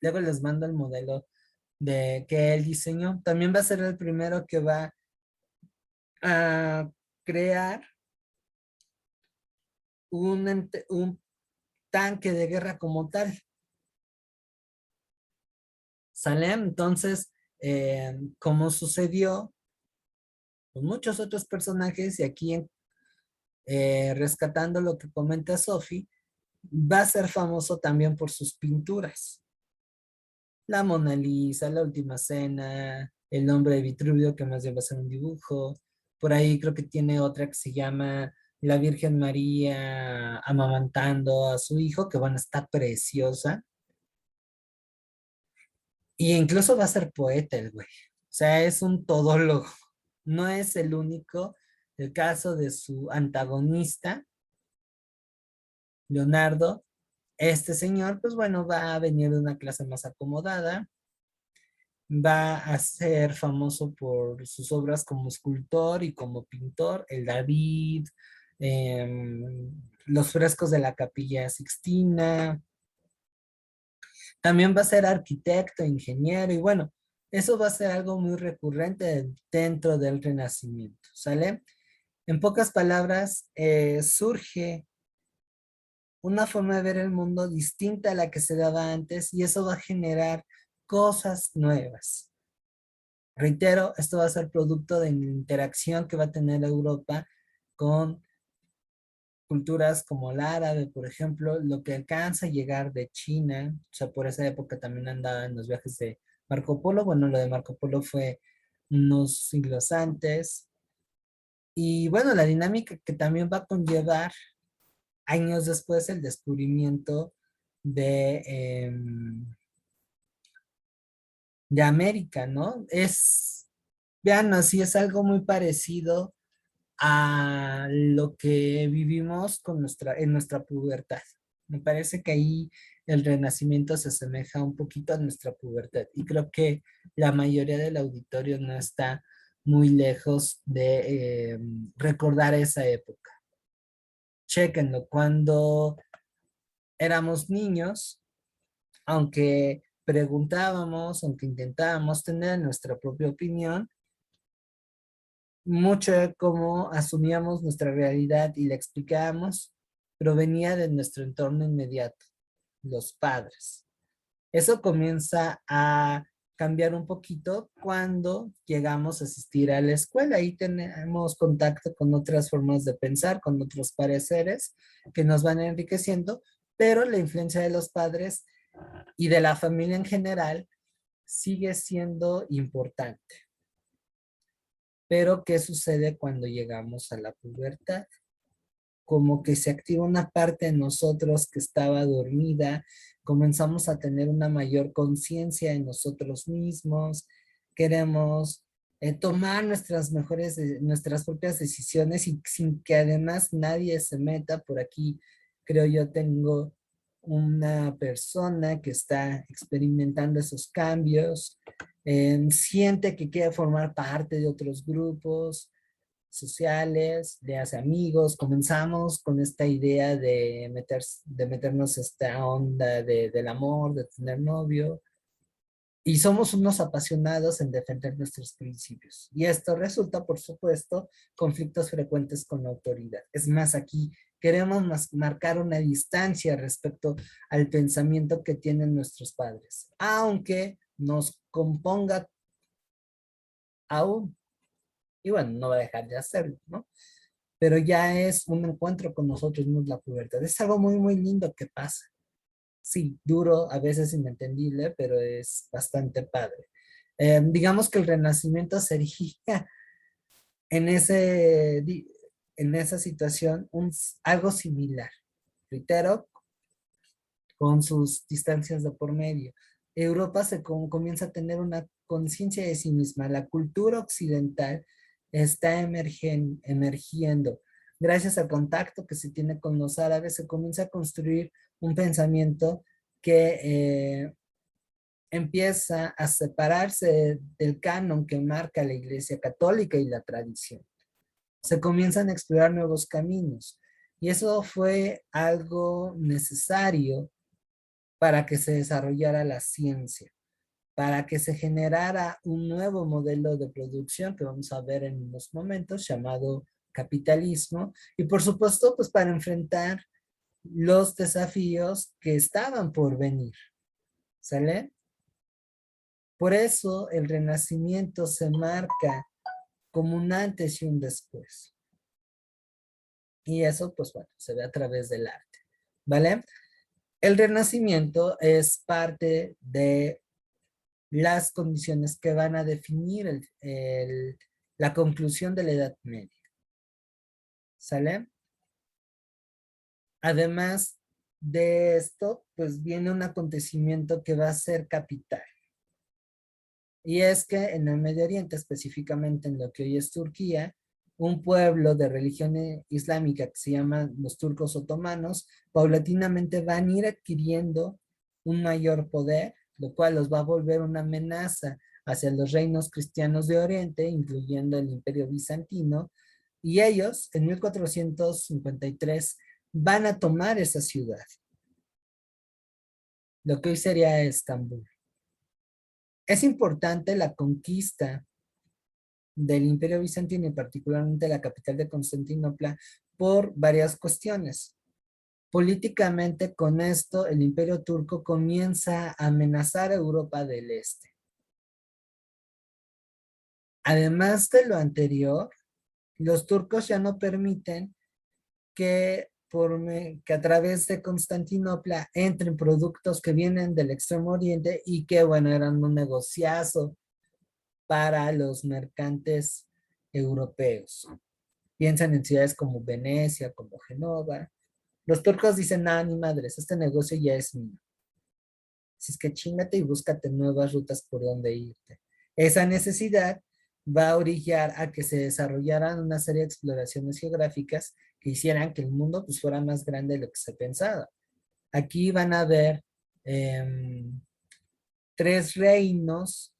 Luego les mando el modelo de que él diseñó. También va a ser el primero que va a crear un tanque de guerra como tal. ¿Sale? Entonces, como sucedió con muchos otros personajes, y aquí rescatando lo que comenta Sophie, va a ser famoso también por sus pinturas. La Mona Lisa, La Última Cena, El Nombre de Vitruvio, que más bien va a ser un dibujo. Por ahí creo que tiene otra que se llama La Virgen María amamantando a su hijo, que bueno, está preciosa. Y incluso va a ser poeta el güey. O sea, es un todólogo. No es el único. El caso de su antagonista, Leonardo, este señor, pues bueno, va a venir de una clase más acomodada. va a ser famoso por sus obras como escultor y como pintor, el David, los frescos de la Capilla Sixtina. También va a ser arquitecto, ingeniero y bueno, eso va a ser algo muy recurrente dentro del Renacimiento, ¿sale? En pocas palabras, surge una forma de ver el mundo distinta a la que se daba antes y eso va a generar cosas nuevas. Reitero, esto va a ser producto de la interacción que va a tener Europa con culturas como el árabe, por ejemplo, lo que alcanza a llegar de China, o sea, por esa época también andaba en los viajes de Marco Polo, bueno, lo de Marco Polo fue unos siglos antes, y bueno, la dinámica que también va a conllevar años después el descubrimiento de, de América, ¿no? Vean, así es algo muy parecido a lo que vivimos en nuestra pubertad. Me parece que ahí el renacimiento se asemeja un poquito a nuestra pubertad y creo que la mayoría del auditorio no está muy lejos de recordar esa época. Chéquenlo, cuando éramos niños, aunque preguntábamos, aunque intentábamos tener nuestra propia opinión, mucho de cómo asumíamos nuestra realidad y la explicábamos provenía de nuestro entorno inmediato, los padres. Eso comienza a cambiar un poquito cuando llegamos a asistir a la escuela. Ahí tenemos contacto con otras formas de pensar, con otros pareceres que nos van enriqueciendo, pero la influencia de los padres y de la familia en general sigue siendo importante. Pero, ¿qué sucede cuando llegamos a la pubertad? Como que se activa una parte de nosotros que estaba dormida, comenzamos a tener una mayor conciencia en nosotros mismos, queremos tomar nuestras propias decisiones y sin que además nadie se meta por aquí. Creo yo tengo una persona que está experimentando esos cambios, siente que quiere formar parte de otros grupos sociales, de hace amigos, comenzamos con esta idea de meternos esta onda del amor, de tener novio, y somos unos apasionados en defender nuestros principios. Y esto resulta, por supuesto, conflictos frecuentes con la autoridad. Es más, aquí queremos marcar una distancia respecto al pensamiento que tienen nuestros padres, aunque nos componga aún. Y bueno, no va a dejar de hacerlo, ¿no? Pero ya es un encuentro con nosotros mismos la pubertad. Es algo muy, muy lindo que pasa. Sí, duro, a veces inentendible, pero es bastante padre. Digamos que el renacimiento sería en, en esa situación algo similar. Reitero, con sus distancias de por medio. Europa comienza a tener una conciencia de sí misma. La cultura occidental está emergiendo. Gracias al contacto que se tiene con los árabes, se comienza a construir un pensamiento que empieza a separarse del canon que marca la Iglesia Católica y la tradición. Se comienzan a explorar nuevos caminos. Y eso fue algo necesario para que se desarrollara la ciencia, para que se generara un nuevo modelo de producción que vamos a ver en unos momentos llamado capitalismo y por supuesto pues para enfrentar los desafíos que estaban por venir, ¿sale? Por eso el Renacimiento se marca como un antes y un después. Y eso pues bueno, se ve a través del arte, ¿vale? El Renacimiento es parte de las condiciones que van a definir la conclusión de la Edad Media. ¿Sale? Además de esto, pues viene un acontecimiento que va a ser capital. Y es que en el Medio Oriente, específicamente en lo que hoy es Turquía, un pueblo de religión islámica que se llama los turcos otomanos, paulatinamente van a ir adquiriendo un mayor poder, lo cual los va a volver una amenaza hacia los reinos cristianos de Oriente, incluyendo el Imperio Bizantino, y ellos en 1453 van a tomar esa ciudad, lo que hoy sería Estambul. Es importante la conquista del Imperio Bizantino y particularmente la capital de Constantinopla por varias cuestiones. Políticamente, con esto, el Imperio Turco comienza a amenazar a Europa del Este. Además de lo anterior, los turcos ya no permiten que a través de Constantinopla entren productos que vienen del Extremo Oriente y que, bueno, eran un negociazo para los mercantes europeos. Piensan en ciudades como Venecia, como Génova. Los turcos dicen, nada, ni madres, este negocio ya es mío. Así es que chíngate y búscate nuevas rutas por donde irte. Esa necesidad va a orillar a que se desarrollaran una serie de exploraciones geográficas que hicieran que el mundo pues, fuera más grande de lo que se pensaba. Aquí van a ver 3 reinos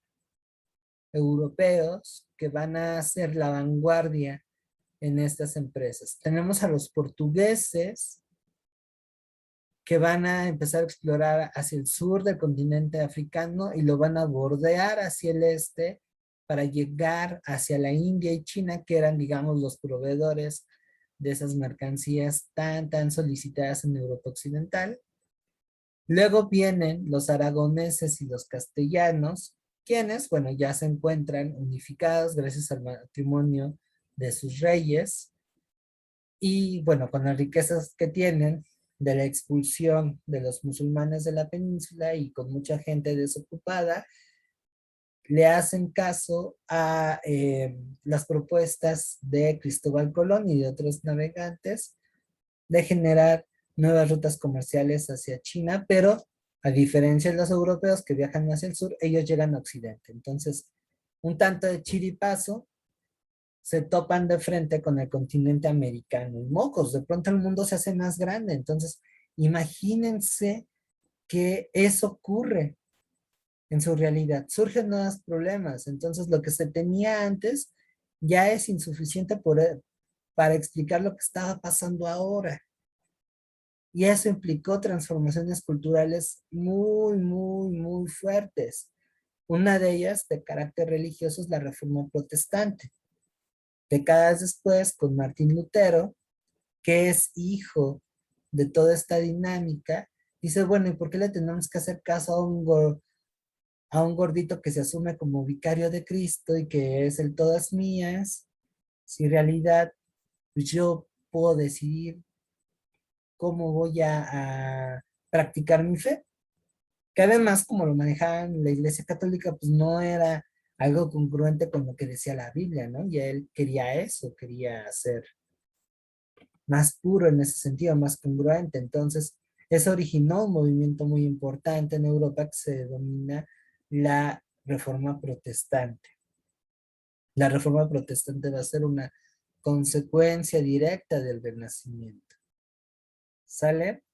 europeos que van a ser la vanguardia en estas empresas. Tenemos a los portugueses que van a empezar a explorar hacia el sur del continente africano y lo van a bordear hacia el este para llegar hacia la India y China, que eran, digamos, los proveedores de esas mercancías tan solicitadas en Europa Occidental. Luego vienen los aragoneses y los castellanos, quienes, bueno, ya se encuentran unificados gracias al matrimonio de sus reyes y, bueno, con las riquezas que tienen de la expulsión de los musulmanes de la península y con mucha gente desocupada, le hacen caso a las propuestas de Cristóbal Colón y de otros navegantes de generar nuevas rutas comerciales hacia China, pero a diferencia de los europeos que viajan hacia el sur, ellos llegan a Occidente. Entonces, un tanto de chiripazo, se topan de frente con el continente americano. Y mocos, de pronto el mundo se hace más grande. Entonces, imagínense que eso ocurre en su realidad. Surgen nuevos problemas. Entonces, lo que se tenía antes ya es insuficiente para explicar lo que estaba pasando ahora. Y eso implicó transformaciones culturales muy fuertes. Una de ellas, de carácter religioso, es la Reforma Protestante. Décadas después, con Martín Lutero, que es hijo de toda esta dinámica, dice, bueno, ¿y por qué le tenemos que hacer caso a un gordito que se asume como vicario de Cristo y que es el todas mías? Si en realidad pues, yo puedo decidir cómo voy a practicar mi fe. Que además, como lo manejaban la Iglesia Católica, pues no era algo congruente con lo que decía la Biblia, ¿no? Y él quería eso, quería ser más puro en ese sentido, más congruente. Entonces, eso originó un movimiento muy importante en Europa que se denomina la Reforma Protestante. La Reforma Protestante va a ser una consecuencia directa del Renacimiento. ¿Sale?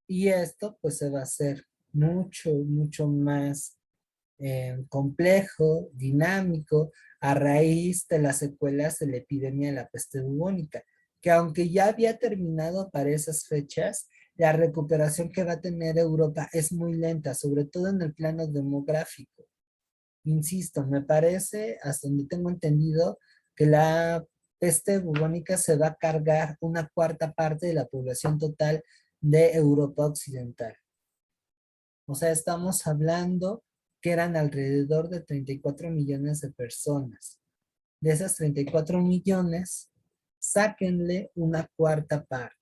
Y esto pues se va a hacer mucho más complejo, dinámico, a raíz de las secuelas de la epidemia de la peste bubónica, que aunque ya había terminado para esas fechas, la recuperación que va a tener Europa es muy lenta, sobre todo en el plano demográfico. Insisto, me parece, hasta donde tengo entendido, que la peste bubónica se va a cargar una cuarta parte de la población total de Europa Occidental. O sea, estamos hablando que eran alrededor de 34 millones de personas. De esas 34 millones, sáquenle una cuarta parte.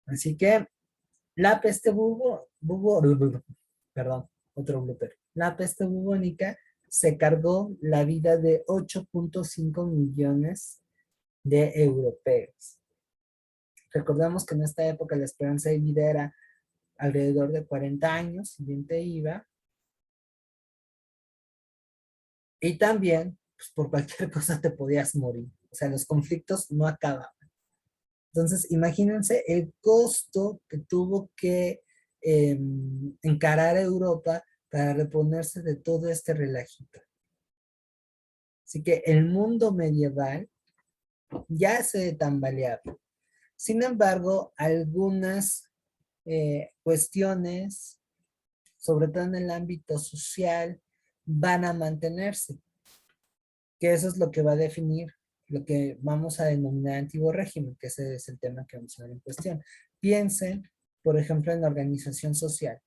Así que la peste perdón, otro blooper. La peste bubónica se cargó la vida de 8.5 millones de europeos. Recordamos que en esta época la esperanza de vida era alrededor de 40 años, si bien te iba. Y también pues por cualquier cosa te podías morir. O sea, los conflictos no acababan. Entonces, imagínense el costo que tuvo que encarar Europa para reponerse de todo este relajito. Así que el mundo medieval ya se tambaleaba. Sin embargo, algunas cuestiones, sobre todo en el ámbito social, van a mantenerse, que eso es lo que va a definir lo que vamos a denominar antiguo régimen, que ese es el tema que vamos a ver en cuestión. Piensen, por ejemplo, en la organización social.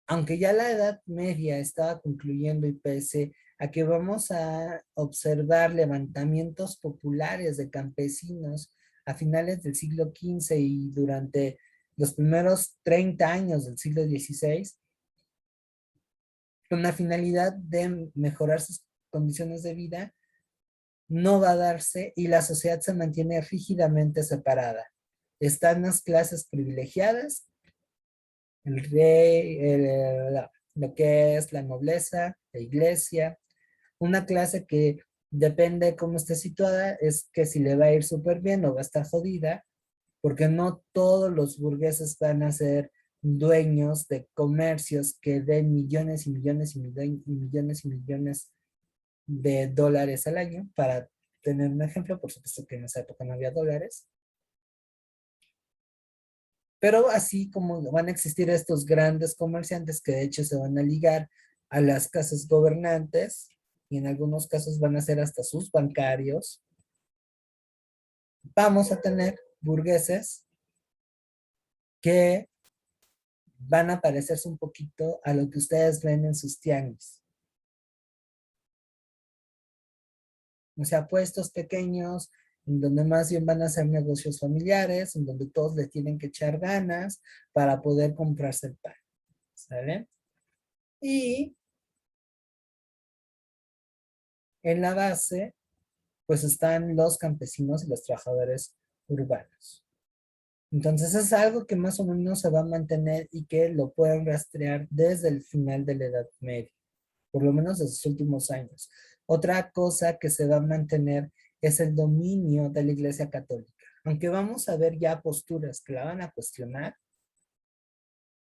Aunque ya la Edad Media estaba concluyendo y pese a que vamos a observar levantamientos populares de campesinos a finales del siglo XV y durante los primeros 30 años del siglo XVI, con la finalidad de mejorar sus condiciones de vida, no va a darse y la sociedad se mantiene rígidamente separada. Están las clases privilegiadas, el rey, lo que es la nobleza, la iglesia, una clase que depende de cómo esté situada, es que si le va a ir súper bien o va a estar jodida, porque no todos los burgueses van a ser dueños de comercios que den millones y millones y millones y millones de dólares al año. Para tener un ejemplo, por supuesto que en esa época no había dólares, pero así como van a existir estos grandes comerciantes que de hecho se van a ligar a las casas gobernantes y en algunos casos van a ser hasta sus bancarios, vamos a tener burgueses que van a parecerse un poquito a lo que ustedes ven en sus tianguis. O sea, puestos pequeños, en donde más bien van a ser negocios familiares, en donde todos le tienen que echar ganas para poder comprarse el pan. ¿Sale? Y en la base, pues están los campesinos y los trabajadores urbanos. Entonces es algo que más o menos se va a mantener y que lo pueden rastrear desde el final de la Edad Media, por lo menos desde sus últimos años. Otra cosa que se va a mantener es el dominio de la Iglesia Católica. Aunque vamos a ver ya posturas que la van a cuestionar,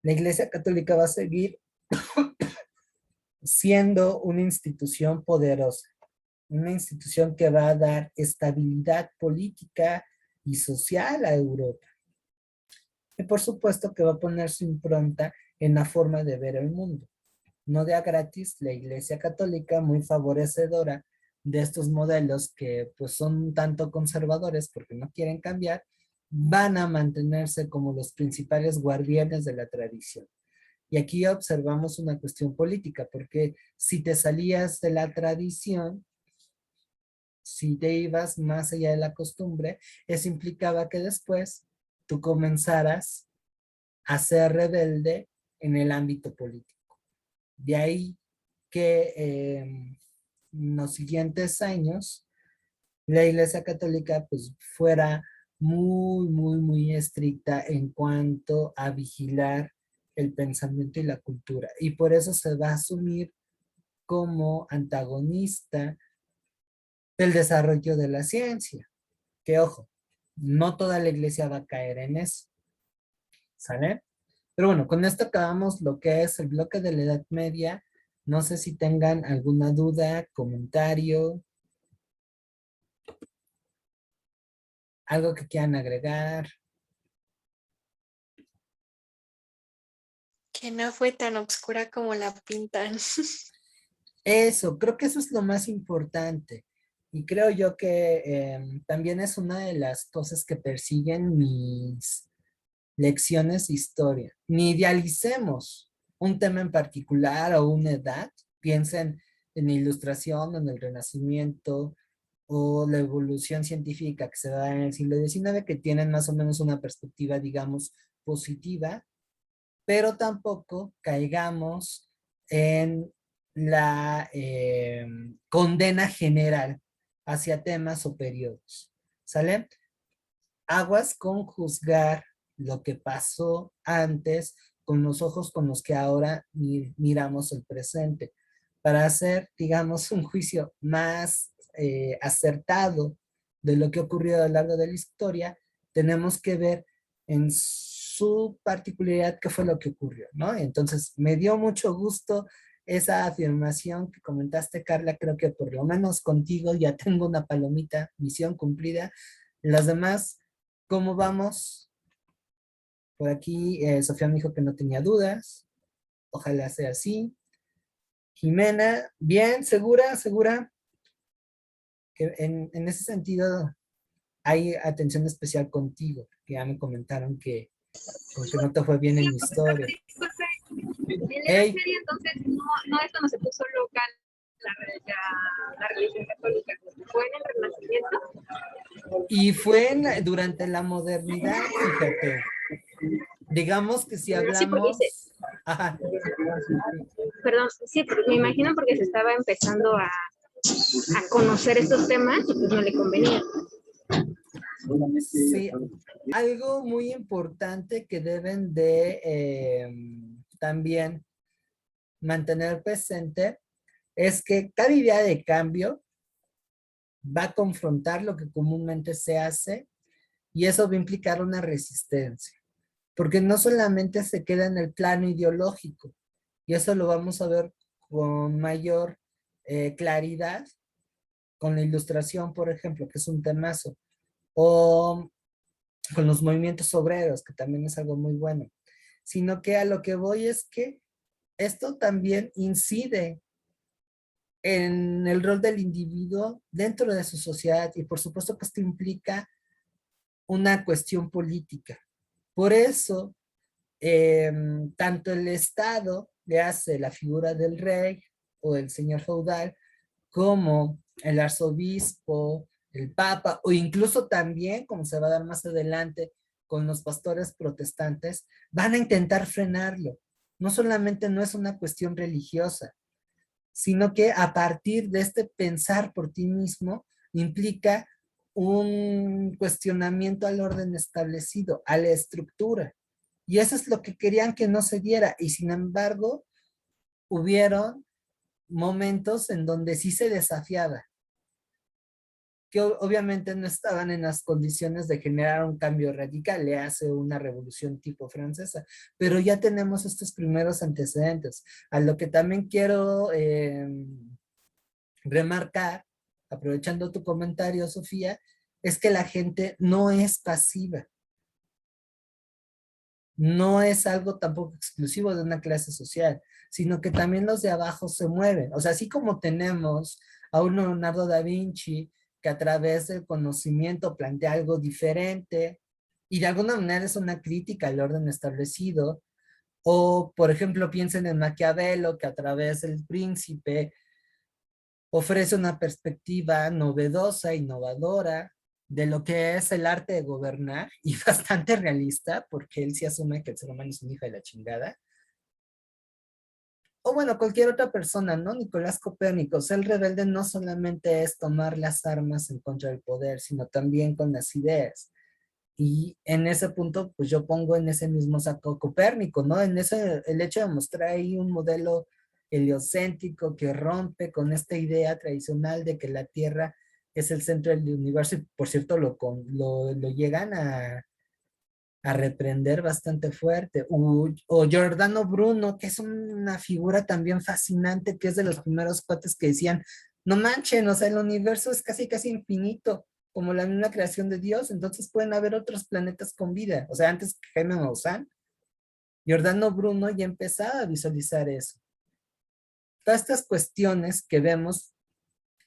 la Iglesia Católica va a seguir siendo una institución poderosa, una institución que va a dar estabilidad política y social a Europa. Y por supuesto que va a poner su impronta en la forma de ver el mundo. No de a gratis, la Iglesia Católica, muy favorecedora de estos modelos que pues son un tanto conservadores porque no quieren cambiar, van a mantenerse como los principales guardianes de la tradición. Y aquí observamos una cuestión política, porque si te salías de la tradición, si te ibas más allá de la costumbre, eso implicaba que después tú comenzaras a ser rebelde en el ámbito político. De ahí que en los siguientes años la Iglesia Católica pues fuera muy estricta en cuanto a vigilar el pensamiento y la cultura. Y por eso se va a asumir como antagonista del desarrollo de la ciencia. Que ojo, no toda la iglesia va a caer en eso. ¿Sale? Pero bueno, con esto acabamos lo que es el bloque de la Edad Media. No sé si tengan alguna duda, comentario, algo que quieran agregar. Que no fue tan oscura como la pintan. Eso, creo que eso es lo más importante. Y creo yo que también es una de las cosas que persiguen mis lecciones de historia. Ni idealicemos un tema en particular o una edad. Piensen en la ilustración, en el Renacimiento o la evolución científica que se da en el siglo XIX, que tienen más o menos una perspectiva, digamos, positiva, pero tampoco caigamos en la condena general hacia temas o periodos. ¿Sale? Aguas con juzgar lo que pasó antes con los ojos con los que ahora miramos el presente. para hacer, digamos, un juicio más acertado de lo que ocurrió a lo largo de la historia, tenemos que ver en su particularidad qué fue lo que ocurrió, ¿no? Entonces, me dio mucho gusto esa afirmación que comentaste, Carla. Creo que por lo menos contigo ya tengo una palomita, misión cumplida. Las demás, ¿cómo vamos? Por aquí, Sofía me dijo que no tenía dudas. Ojalá sea así. Jimena, bien, segura, que en ese sentido hay atención especial contigo, que ya me comentaron que porque no te fue bien en historia. En la Edad Hey, Media, entonces, no es cuando se puso local la religión católica, fue en el Renacimiento. y fue durante la modernidad, fíjate. Digamos que si Sí, porque hablamos... Ajá, sí, perdón, sí, me imagino porque se estaba empezando a conocer estos temas y pues no le convenía. sí, algo muy importante que deben de también mantener presente es que cada idea de cambio va a confrontar lo que comúnmente se hace y eso va a implicar una resistencia, porque no solamente se queda en el plano ideológico, y eso lo vamos a ver con mayor claridad con la ilustración, por ejemplo, que es un temazo, o con los movimientos obreros, que también es algo muy bueno, sino que a lo que voy es que esto también incide en el rol del individuo dentro de su sociedad y por supuesto que esto implica una cuestión política. Por eso, tanto el Estado le hace la figura del rey o del señor feudal, como el arzobispo, el papa, o incluso también, como se va a dar más adelante, con los pastores protestantes, van a intentar frenarlo. No solamente no es una cuestión religiosa, sino que a partir de este pensar por ti mismo implica un cuestionamiento al orden establecido, a la estructura. Y eso es lo que querían que no se diera. Y sin embargo, hubieron momentos en donde sí se desafiaba, que obviamente no estaban en las condiciones de generar un cambio radical, le hace una revolución tipo francesa, pero ya tenemos estos primeros antecedentes. A lo que también quiero remarcar, aprovechando tu comentario, Sofía, es que la gente no es pasiva, no es algo tampoco exclusivo de una clase social, sino que también los de abajo se mueven. O sea, así como tenemos a un Leonardo da Vinci que a través del conocimiento plantea algo diferente y de alguna manera es una crítica al orden establecido, o por ejemplo piensen en Maquiavelo que a través del príncipe ofrece una perspectiva novedosa, innovadora de lo que es el arte de gobernar y bastante realista, porque él sí asume que el ser humano es un hijo de la chingada. O bueno, cualquier otra persona, ¿no? Nicolás Copérnico, ser rebelde no solamente es tomar las armas en contra del poder, sino también con las ideas. Y en ese punto, pues yo pongo en ese mismo saco Copérnico, ¿no? En ese, el hecho de mostrar ahí un modelo heliocéntrico que rompe con esta idea tradicional de que la Tierra es el centro del universo, y por cierto lo llegan a reprender bastante fuerte. O Giordano Bruno, que es una figura también fascinante, que es de los primeros cuates que decían, no manchen, o sea, el universo es casi casi infinito, como la misma creación de Dios, entonces pueden haber otros planetas con vida. O sea, antes que Jaime Maussan, Giordano Bruno ya empezaba a visualizar eso. Todas estas cuestiones que vemos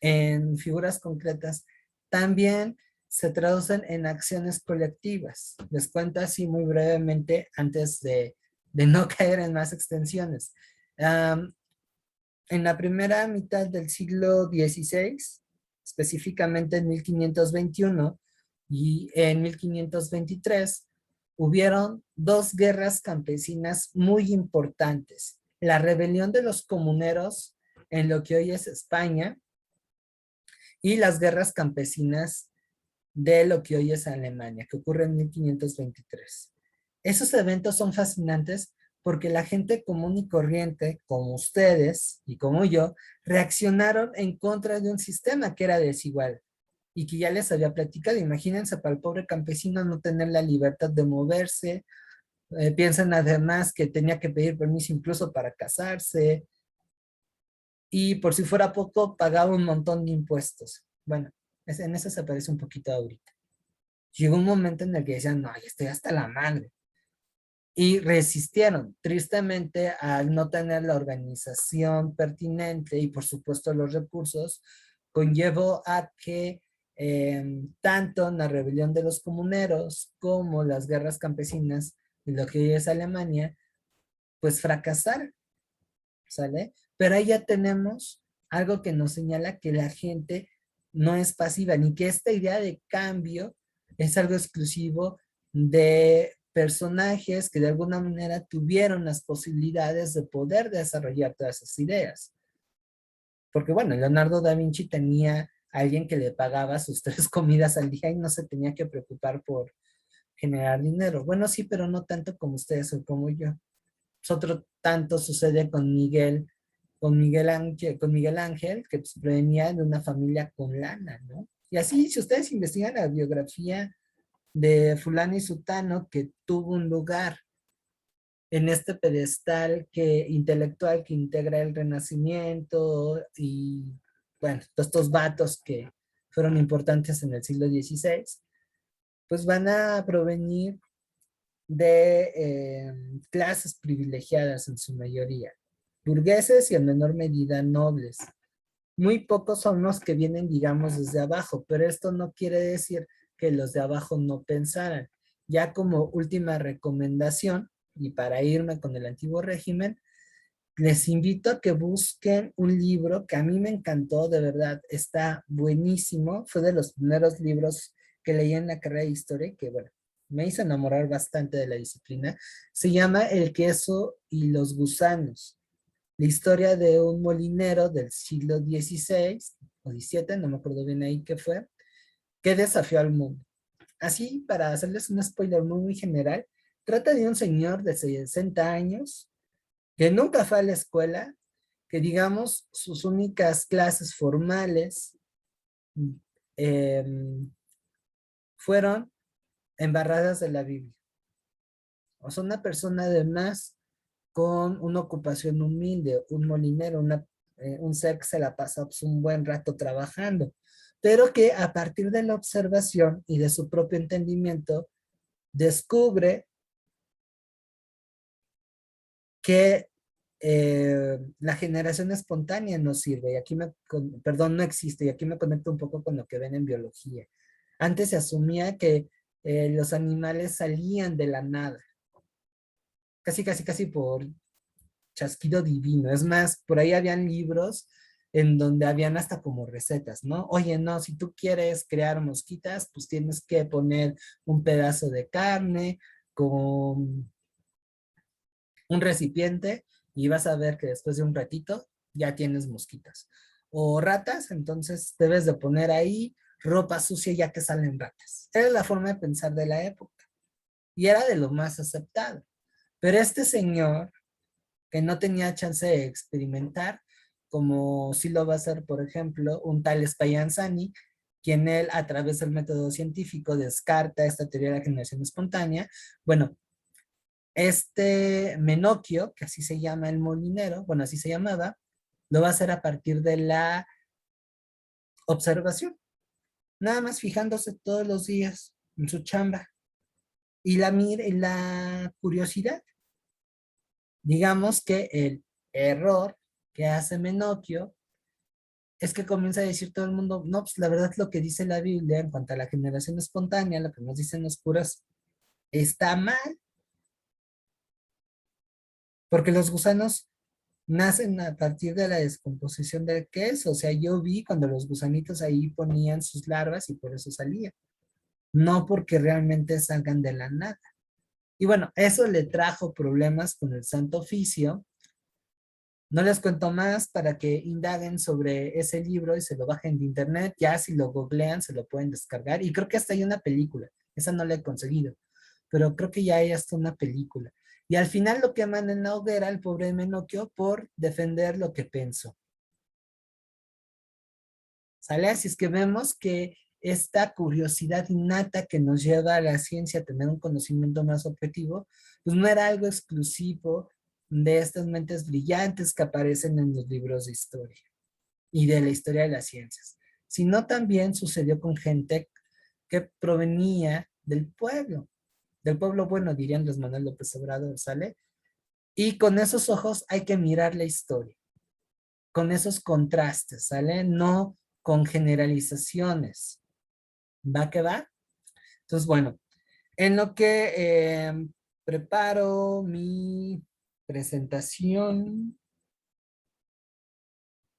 en figuras concretas también se traducen en acciones colectivas. Les cuento así muy brevemente antes de no caer en más extensiones. En la primera mitad del siglo XVI, específicamente en 1521 y en 1523, hubieron dos guerras campesinas muy importantes. La rebelión de los comuneros en lo que hoy es España y las guerras campesinas de lo que hoy es Alemania, que ocurre en 1523. Esos eventos son fascinantes porque la gente común y corriente, como ustedes y como yo, reaccionaron en contra de un sistema que era desigual y que ya les había platicado. Imagínense para el pobre campesino no tener la libertad de moverse. Piensan además que tenía que pedir permiso incluso para casarse, y por si fuera poco, pagaba un montón de impuestos. Bueno, en eso se parece un poquito ahorita. Llegó un momento en el que decían, no, ya estoy hasta la madre. Y resistieron. Tristemente, al no tener la organización pertinente y por supuesto los recursos, conllevó a que tanto en la rebelión de los comuneros como las guerras campesinas de lo que hoy es Alemania, pues fracasaron, ¿sale? Pero ahí ya tenemos algo que nos señala que la gente no es pasiva, ni que esta idea de cambio es algo exclusivo de personajes que de alguna manera tuvieron las posibilidades de poder desarrollar todas esas ideas. Porque bueno, Leonardo da Vinci tenía a alguien que le pagaba sus 3 comidas al día y no se tenía que preocupar por generar dinero. Bueno, sí, pero no tanto como ustedes o como yo. Otro tanto sucede con Miguel Ángel, que pues, provenía de una familia con lana, ¿no? Y así, si ustedes investigan la biografía de fulano y sutano, que tuvo un lugar en este pedestal intelectual que integra el Renacimiento y, bueno, todos estos vatos que fueron importantes en el siglo XVI, pues van a provenir de clases privilegiadas en su mayoría, burgueses y en menor medida nobles. Muy pocos son los que vienen, digamos, desde abajo, pero esto no quiere decir que los de abajo no pensaran. Ya como última recomendación, y para irme con el antiguo régimen, les invito a que busquen un libro que a mí me encantó, de verdad, está buenísimo. Fue de los primeros libros que leí en la carrera de historia, que bueno, me hizo enamorar bastante de la disciplina. Se llama El queso y los gusanos. La historia de un molinero del siglo XVI o XVII, no me acuerdo bien ahí qué fue, que desafió al mundo. Así, para hacerles un spoiler muy, muy general, trata de un señor de 60 años que nunca fue a la escuela, que digamos sus únicas clases formales eh, fueron embarradas de la Biblia. O sea, una persona además con una ocupación humilde, un molinero, un ser que se la pasa pues, un buen rato trabajando, pero que a partir de la observación y de su propio entendimiento, descubre que la generación espontánea no sirve, y aquí perdón, no existe, y aquí me conecto un poco con lo que ven en biología. Antes se asumía que los animales salían de la nada, casi por chasquido divino. Es más, por ahí habían libros en donde habían hasta como recetas, ¿no? Oye, no, si tú quieres crear mosquitas, pues tienes que poner un pedazo de carne con un recipiente y vas a ver que después de un ratito ya tienes mosquitas. O ratas, entonces debes de poner ahí ropa sucia ya que salen ratas. Era la forma de pensar de la época y era de lo más aceptado. Pero este señor, que no tenía chance de experimentar, como sí lo va a hacer, por ejemplo, un tal Spallanzani, quien él, a través del método científico, descarta esta teoría de la generación espontánea. Bueno, este Menocchio, que así se llama el molinero, bueno, así se llamaba, lo va a hacer a partir de la observación, nada más fijándose todos los días en su chamba y la curiosidad. Digamos que el error que hace Menocchio es que comienza a decir todo el mundo, no, pues la verdad lo que dice la Biblia en cuanto a la generación espontánea, lo que nos dicen los curas, está mal, porque los gusanos nacen a partir de la descomposición del queso. O sea, yo vi cuando los gusanitos ahí ponían sus larvas y por eso salían, no porque realmente salgan de la nada. Y bueno, eso le trajo problemas con el Santo Oficio. No les cuento más para que indaguen sobre ese libro y se lo bajen de internet. Ya si lo googlean se lo pueden descargar. Y creo que hasta hay una película. Esa no la he conseguido, pero creo que ya hay hasta una película. Y al final lo queman en la hoguera el pobre Menocchio por defender lo que pensó. ¿Sale? Así es que vemos que esta curiosidad innata que nos lleva a la ciencia a tener un conocimiento más objetivo, pues no era algo exclusivo de estas mentes brillantes que aparecen en los libros de historia y de la historia de las ciencias, sino también sucedió con gente que provenía del pueblo bueno, diría Andrés Manuel López Obrador, ¿sale? Y con esos ojos hay que mirar la historia, con esos contrastes, ¿sale? No con generalizaciones. ¿Va que va? Entonces, bueno, en lo que preparo mi presentación,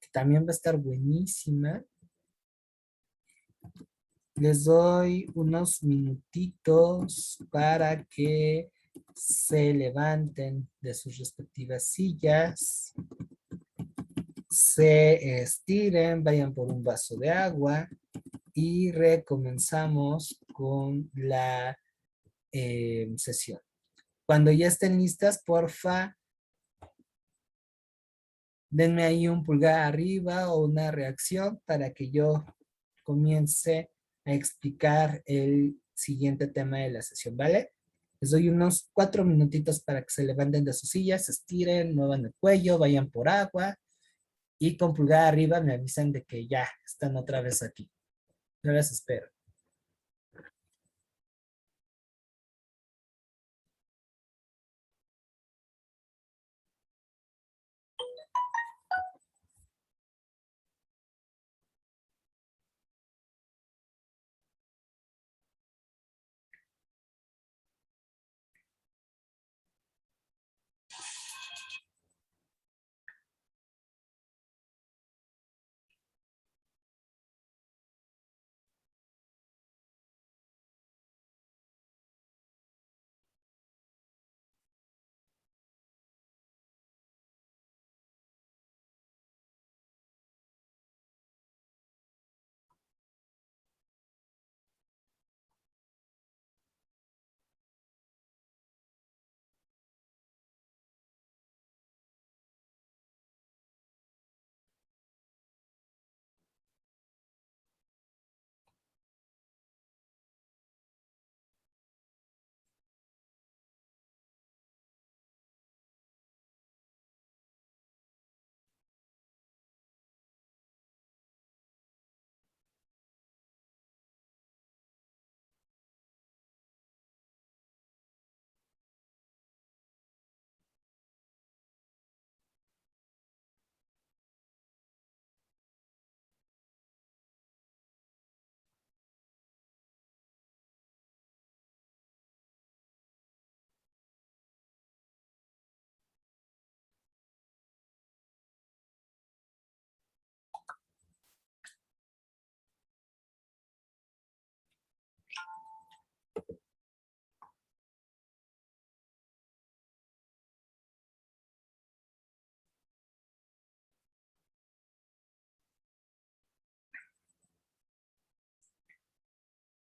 que también va a estar buenísima, les doy unos minutitos para que se levanten de sus respectivas sillas, se estiren, vayan por un vaso de agua y recomenzamos con la sesión. Cuando ya estén listas, porfa, denme ahí un pulgar arriba o una reacción para que yo comience a explicar el siguiente tema de la sesión, ¿vale? Les doy unos 4 minutitos para que se levanten de sus sillas, se estiren, muevan el cuello, vayan por agua y con pulgar arriba me avisan de que ya están otra vez aquí. Yo las espero.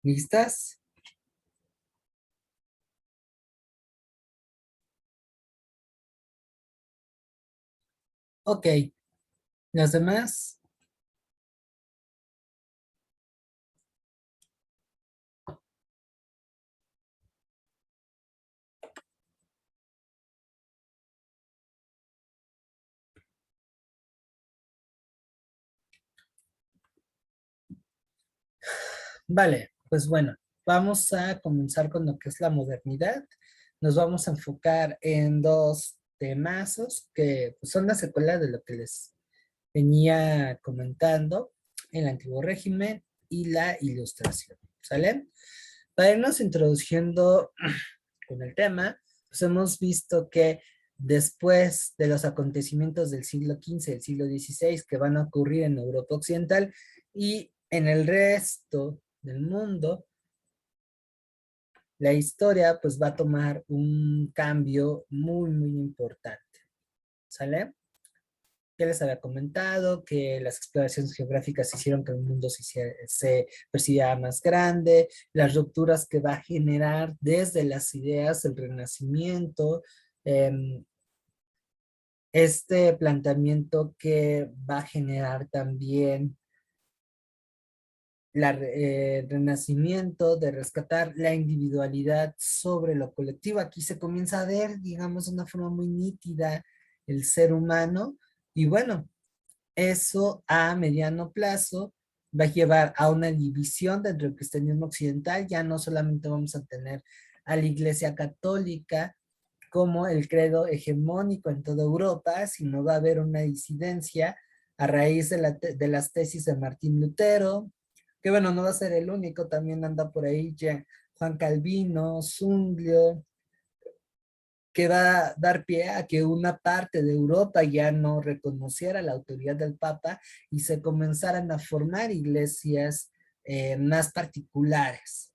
¿Listas? Ok. ¿Las demás? Vale, pues bueno, vamos a comenzar con lo que es la modernidad. Nos vamos a enfocar en dos temazos que pues, son la secuela de lo que les venía comentando, el antiguo régimen y la ilustración. ¿Sale? Para irnos introduciendo con el tema, pues hemos visto que después de los acontecimientos del siglo XV, del siglo XVI, que van a ocurrir en Europa Occidental y en el resto del mundo, la historia pues va a tomar un cambio muy, muy importante. ¿Sale? Ya les había comentado que las exploraciones geográficas hicieron que el mundo se percibiera más grande, las rupturas que va a generar desde las ideas del Renacimiento, Este planteamiento que va a generar también el renacimiento de rescatar la individualidad sobre lo colectivo. Aquí se comienza a ver, digamos, de una forma muy nítida el ser humano y bueno, eso a mediano plazo va a llevar a una división dentro del cristianismo occidental. Ya no solamente vamos a tener a la Iglesia Católica como el credo hegemónico en toda Europa, sino va a haber una disidencia a raíz de las tesis de Martín Lutero, que bueno, no va a ser el único, también anda por ahí ya Juan Calvino, Zwinglio, que va a dar pie a que una parte de Europa ya no reconociera la autoridad del Papa y se comenzaran a formar iglesias más particulares.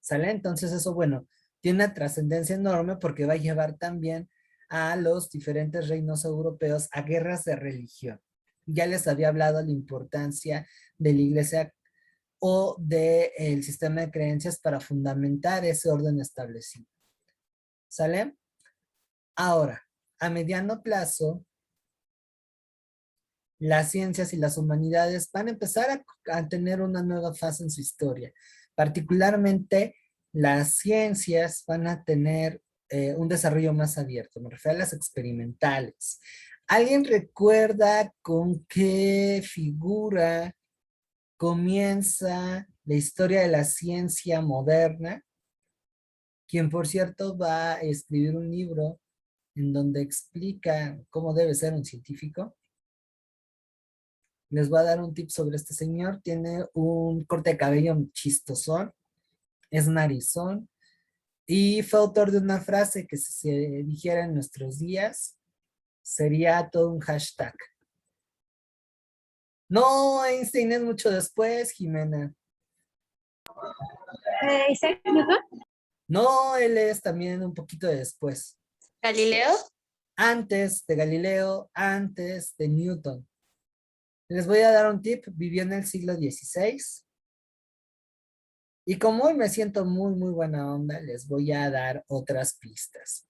¿Sale? Entonces eso, bueno, tiene una trascendencia enorme porque va a llevar también a los diferentes reinos europeos a guerras de religión. Ya les había hablado de la importancia de la iglesia o del sistema de creencias para fundamentar ese orden establecido. ¿Sale? Ahora, a mediano plazo, las ciencias y las humanidades van a empezar a tener una nueva fase en su historia. Particularmente, las ciencias van a tener un desarrollo más abierto, me refiero a las experimentales. ¿Alguien recuerda con qué figura comienza la historia de la ciencia moderna? Quien, por cierto, va a escribir un libro en donde explica cómo debe ser un científico. Les voy a dar un tip sobre este señor. Tiene un corte de cabello chistosón, es narizón, y fue autor de una frase que si se dijera en nuestros días, sería todo un hashtag. No, Einstein es mucho después, Jimena. Isaac Newton. No, él es también un poquito de después. ¿Galileo? Antes de Galileo, antes de Newton. Les voy a dar un tip, vivió en el siglo XVI. Y como hoy me siento muy, muy buena onda, les voy a dar otras pistas.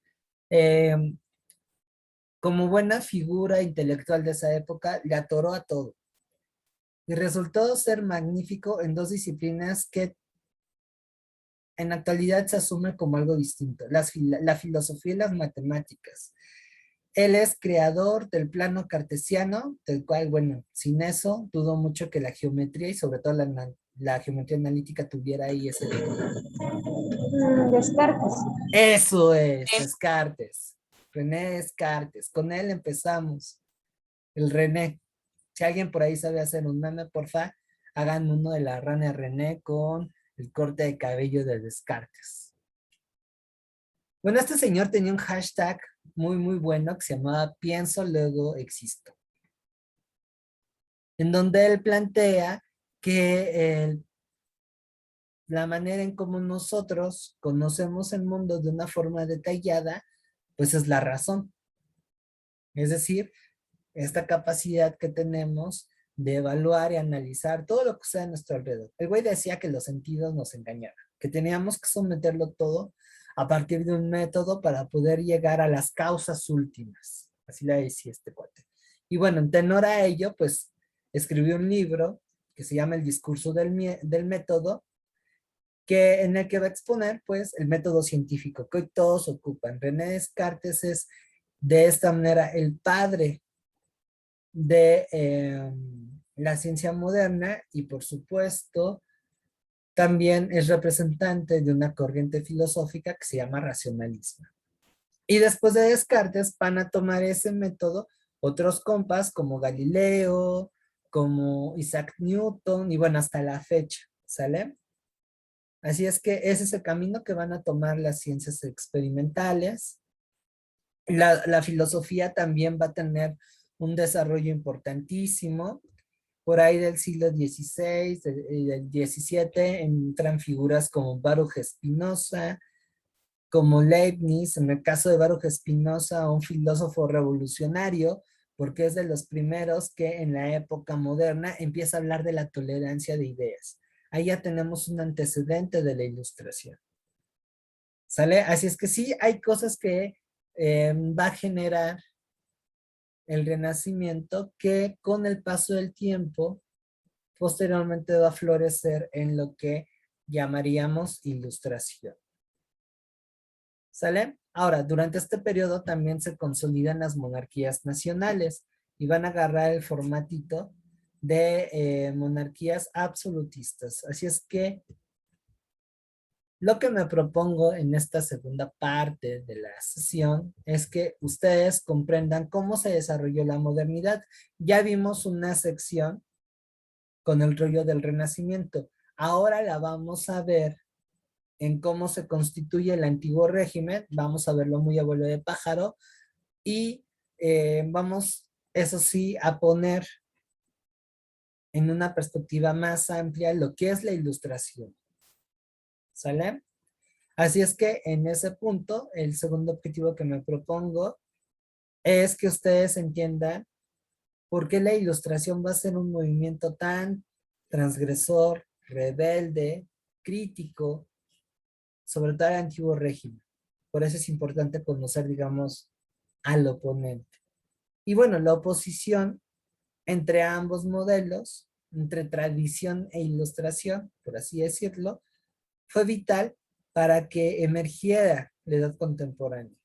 Como buena figura intelectual de esa época, le atoró a todo. Y resultó ser magnífico en dos disciplinas que en la actualidad se asume como algo distinto, la filosofía y las matemáticas. Él es creador del plano cartesiano, del cual, bueno, sin eso, dudo mucho que la geometría y sobre todo la geometría analítica tuviera ahí ese tipo. Descartes. Eso es, Descartes. René Descartes. Con él empezamos. El René. Si alguien por ahí sabe hacer un meme, porfa, hagan uno de la rana René con el corte de cabello de Descartes. Bueno, este señor tenía un hashtag muy, muy bueno que se llamaba Pienso, luego existo. En donde él plantea que la manera en cómo nosotros conocemos el mundo de una forma detallada, pues es la razón. Es decir, esta capacidad que tenemos de evaluar y analizar todo lo que sea a nuestro alrededor. El güey decía que los sentidos nos engañaban, que teníamos que someterlo todo a partir de un método para poder llegar a las causas últimas. Así le decía este cuate. Y bueno, en tenor a ello, pues escribió un libro que se llama El discurso del método, en el que va a exponer pues el método científico que hoy todos ocupan. René Descartes es de esta manera el padre de la ciencia moderna y por supuesto también es representante de una corriente filosófica que se llama racionalismo. Y después de Descartes van a tomar ese método otros compas como Galileo, como Isaac Newton y bueno, hasta la fecha, ¿sale? Así es que ese es el camino que van a tomar las ciencias experimentales. La filosofía también va a tener un desarrollo importantísimo. Por ahí del siglo XVI y del XVII entran figuras como Baruch Spinoza, como Leibniz. En el caso de Baruch Spinoza, un filósofo revolucionario, porque es de los primeros que en la época moderna empieza a hablar de la tolerancia de ideas. Ahí ya tenemos un antecedente de la Ilustración. ¿Sale? Así es que sí, hay cosas que va a generar el Renacimiento, que con el paso del tiempo posteriormente va a florecer en lo que llamaríamos Ilustración. ¿Sale? Ahora, durante este periodo también se consolidan las monarquías nacionales y van a agarrar el formatito de monarquías absolutistas. Así es que lo que me propongo en esta segunda parte de la sesión es que ustedes comprendan cómo se desarrolló la modernidad. Ya vimos una sección con el rollo del Renacimiento. Ahora la vamos a ver en cómo se constituye el antiguo régimen. Vamos a verlo muy a vuelo de pájaro y vamos, eso sí, a poner en una perspectiva más amplia lo que es la Ilustración. ¿Sale? Así es que en ese punto, el segundo objetivo que me propongo es que ustedes entiendan por qué la Ilustración va a ser un movimiento tan transgresor, rebelde, crítico, sobre todo al antiguo régimen. Por eso es importante conocer, digamos, al oponente. Y bueno, la oposición entre ambos modelos, entre tradición e ilustración, por así decirlo, fue vital para que emergiera la edad contemporánea.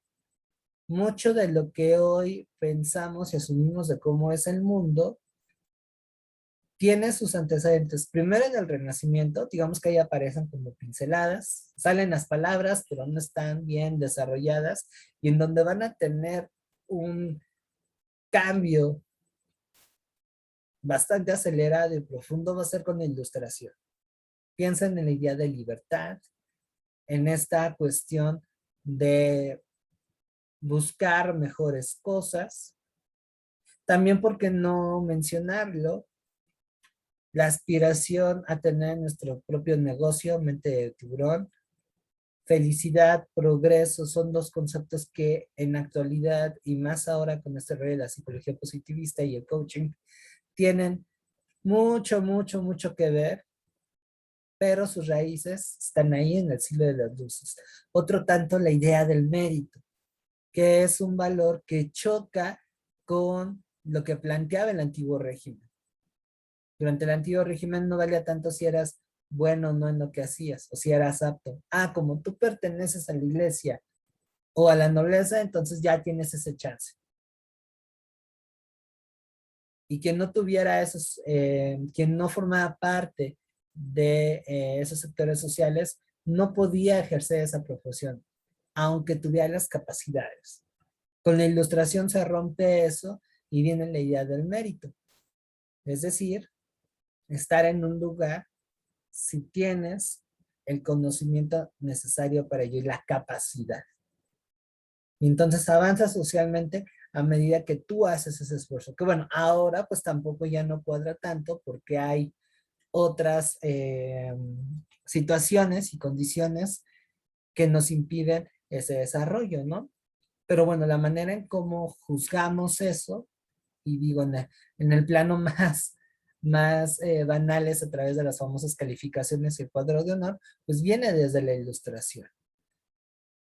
Mucho de lo que hoy pensamos y asumimos de cómo es el mundo tiene sus antecedentes. Primero en el Renacimiento, digamos que ahí aparecen como pinceladas, salen las palabras, pero no están bien desarrolladas, y en donde van a tener un cambio bastante acelerado y profundo va a ser con la Ilustración. Piensen en la idea de libertad, en esta cuestión de buscar mejores cosas. También, ¿por qué no mencionarlo? La aspiración a tener nuestro propio negocio, mente de tiburón. Felicidad, progreso, son dos conceptos que en la actualidad y más ahora con este rollo de la psicología positivista y el coaching tienen mucho, mucho, mucho que ver, pero sus raíces están ahí en el siglo de las luces. Otro tanto la idea del mérito, que es un valor que choca con lo que planteaba el antiguo régimen. Durante el antiguo régimen no valía tanto si eras bueno o no en lo que hacías, o si eras apto. Ah, como tú perteneces a la iglesia o a la nobleza, entonces ya tienes ese chance. Y quien no tuviera esos, quien no formaba parte de esos sectores sociales, no podía ejercer esa profesión, aunque tuviera las capacidades. Con la Ilustración se rompe eso y viene la idea del mérito. Es decir, estar en un lugar si tienes el conocimiento necesario para ello y la capacidad. Y entonces avanza socialmente a medida que tú haces ese esfuerzo. Que bueno, ahora pues tampoco ya no cuadra tanto porque hay otras situaciones y condiciones que nos impiden ese desarrollo, ¿no? Pero bueno, la manera en cómo juzgamos eso, y digo en el plano más banales a través de las famosas calificaciones y el cuadro de honor, pues viene desde la Ilustración.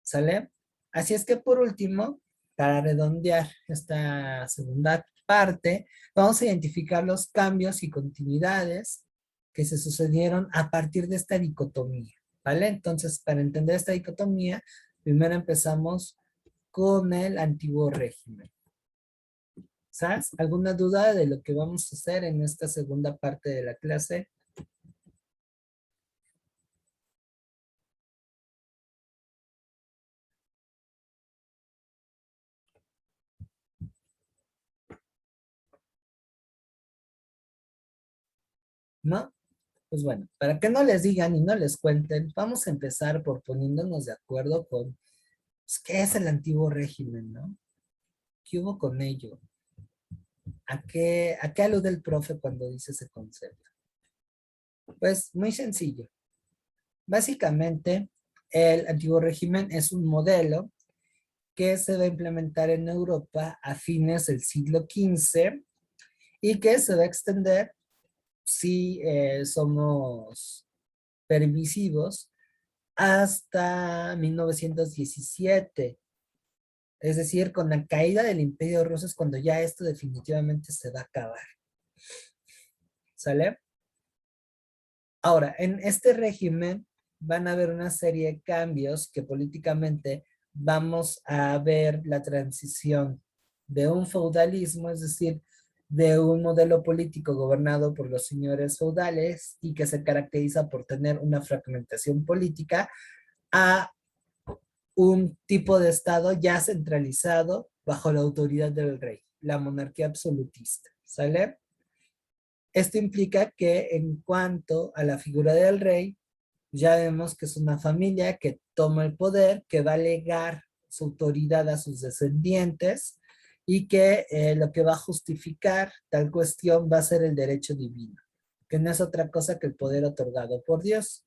¿Sale? Así es que por último, para redondear esta segunda parte, vamos a identificar los cambios y continuidades que se sucedieron a partir de esta dicotomía, ¿vale? Entonces, para entender esta dicotomía, primero empezamos con el antiguo régimen. ¿Sabes? ¿Alguna duda de lo que vamos a hacer en esta segunda parte de la clase? ¿No? Pues bueno, para que no les digan y no les cuenten, vamos a empezar por poniéndonos de acuerdo con pues, qué es el antiguo régimen, ¿no? ¿Qué hubo con ello? ¿A qué alude el profe cuando dice ese concepto? Pues muy sencillo. Básicamente, el antiguo régimen es un modelo que se va a implementar en Europa a fines del siglo XV y que se va a extender si somos permisivos hasta 1917. Es decir, con la caída del Imperio Ruso es cuando ya esto definitivamente se va a acabar. ¿Sale? Ahora, en este régimen van a haber una serie de cambios que políticamente vamos a ver la transición de un feudalismo, es decir, de un modelo político gobernado por los señores feudales y que se caracteriza por tener una fragmentación política, a un tipo de Estado ya centralizado bajo la autoridad del rey, la monarquía absolutista. ¿Sale? Esto implica que en cuanto a la figura del rey, ya vemos que es una familia que toma el poder, que va a legar su autoridad a sus descendientes y que lo que va a justificar tal cuestión va a ser el derecho divino, que no es otra cosa que el poder otorgado por Dios.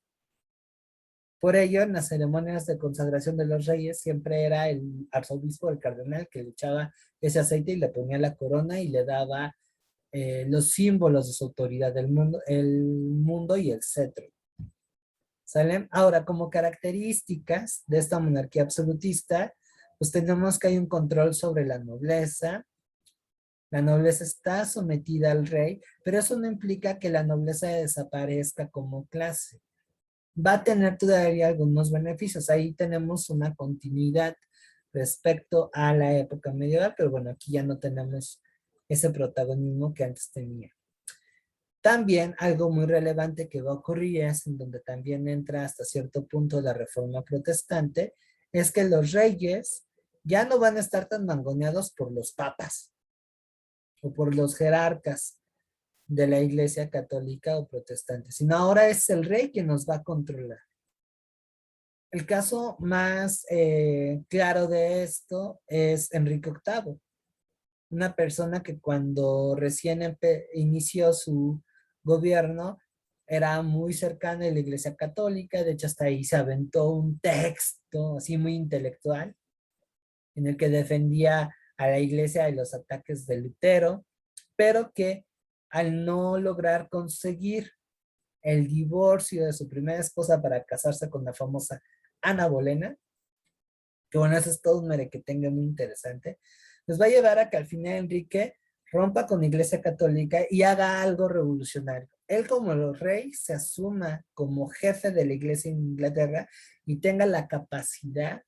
Por ello, en las ceremonias de consagración de los reyes siempre era el arzobispo, el cardenal, que le echaba ese aceite y le ponía la corona y le daba los símbolos de su autoridad, el mundo y el cetro. ¿Sale? Ahora, como características de esta monarquía absolutista, pues tenemos que hay un control sobre la nobleza está sometida al rey, pero eso no implica que la nobleza desaparezca como clase. Va a tener todavía algunos beneficios, ahí tenemos una continuidad respecto a la época medieval, pero bueno, aquí ya no tenemos ese protagonismo que antes tenía. También algo muy relevante que va a ocurrir es en donde también entra hasta cierto punto la reforma protestante, es que los reyes ya no van a estar tan mangoneados por los papas o por los jerarcas de la iglesia católica o protestante, sino ahora es el rey quien nos va a controlar. El caso más claro de esto es Enrique VIII, una persona que cuando recién inició su gobierno era muy cercana a la Iglesia Católica, de hecho hasta ahí se aventó un texto así muy intelectual en el que defendía a la Iglesia de los ataques de Lutero, pero que al no lograr conseguir el divorcio de su primera esposa para casarse con la famosa Ana Bolena, que bueno, eso es todo un merequetengue muy interesante, nos va a llevar a que al final Enrique rompa con la Iglesia Católica y haga algo revolucionario. Él como los rey se asuma como jefe de la Iglesia en Inglaterra y tenga la capacidad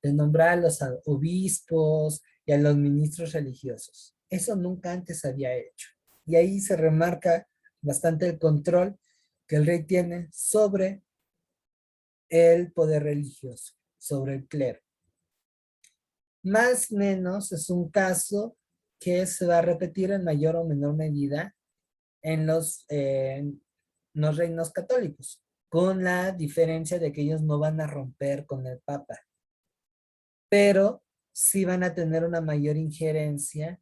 de nombrar a los obispos y a los ministros religiosos. Eso nunca antes había hecho. Y ahí se remarca bastante el control que el rey tiene sobre el poder religioso, sobre el clero. Más o menos es un caso que se va a repetir en mayor o menor medida en los reinos católicos, con la diferencia de que ellos no van a romper con el Papa, pero sí van a tener una mayor injerencia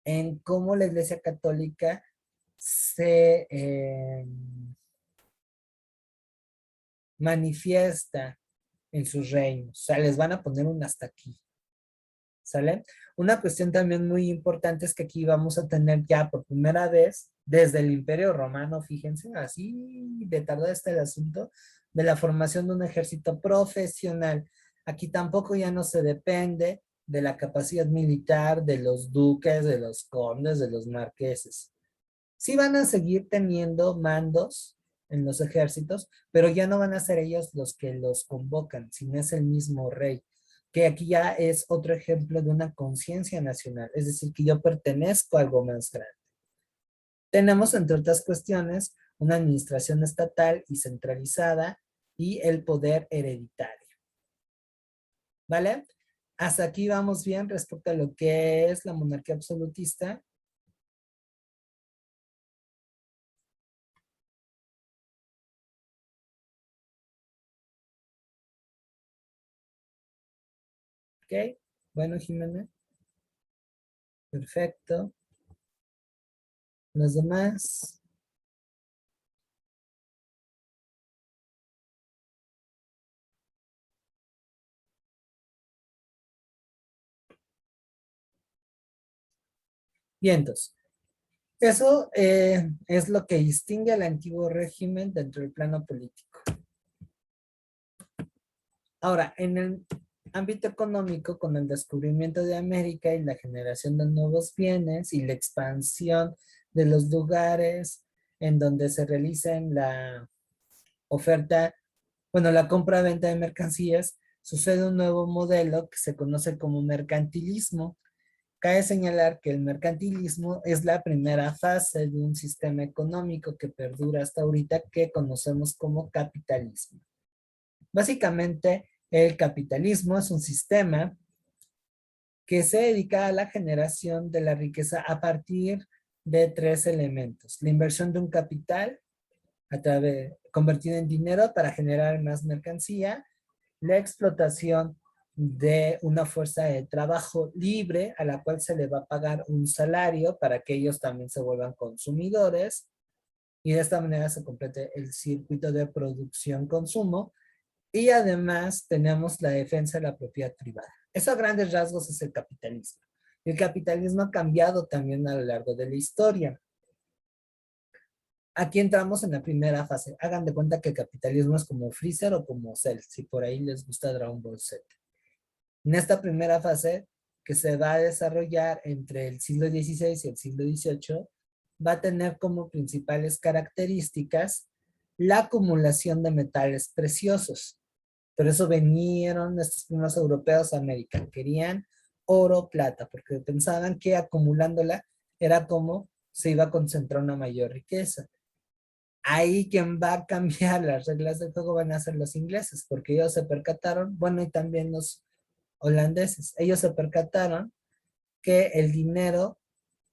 en cómo la Iglesia Católica se manifiesta en sus reinos. O sea, les van a poner un hasta aquí. ¿Sale? Una cuestión también muy importante es que aquí vamos a tener ya por primera vez, desde el Imperio Romano, fíjense, así de tardado está el asunto, de la formación de un ejército profesional. Aquí tampoco ya no se depende de la capacidad militar de los duques, de los condes, de los marqueses. Sí van a seguir teniendo mandos en los ejércitos, pero ya no van a ser ellos los que los convocan, sino es el mismo rey, que aquí ya es otro ejemplo de una conciencia nacional, es decir, que yo pertenezco a algo más grande. Tenemos, entre otras cuestiones, una administración estatal y centralizada y el poder hereditario. ¿Vale? Hasta aquí vamos bien respecto a lo que es la monarquía absolutista. ¿Ok? Bueno, Jimena. Perfecto. Los demás. Bien, entonces. Eso es lo que distingue al antiguo régimen dentro del plano político. Ahora, en el ámbito económico, con el descubrimiento de América y la generación de nuevos bienes y la expansión de los lugares en donde se realizan la oferta, bueno, la compra-venta de mercancías, sucede un nuevo modelo que se conoce como mercantilismo. Cabe señalar que el mercantilismo es la primera fase de un sistema económico que perdura hasta ahorita, que conocemos como capitalismo. Básicamente, el capitalismo es un sistema que se dedica a la generación de la riqueza a partir de tres elementos: la inversión de un capital convertido en dinero para generar más mercancía, la explotación de una fuerza de trabajo libre a la cual se le va a pagar un salario para que ellos también se vuelvan consumidores, y de esta manera se complete el circuito de producción-consumo. Y además tenemos la defensa de la propiedad privada. Eso a grandes rasgos es el capitalismo. El capitalismo ha cambiado también a lo largo de la historia. Aquí entramos en la primera fase. Hagan de cuenta que el capitalismo es como Freezer o como Cell, si por ahí les gusta Dragon Ball Z. En esta primera fase, que se va a desarrollar entre el siglo XVI y el siglo XVIII, va a tener como principales características la acumulación de metales preciosos. Por eso vinieron estos primeros europeos a América. Querían oro, plata, porque pensaban que acumulándola era como se iba a concentrar una mayor riqueza. Ahí quien va a cambiar las reglas del juego van a ser los ingleses, porque ellos se percataron, bueno, y también los holandeses, ellos se percataron que el dinero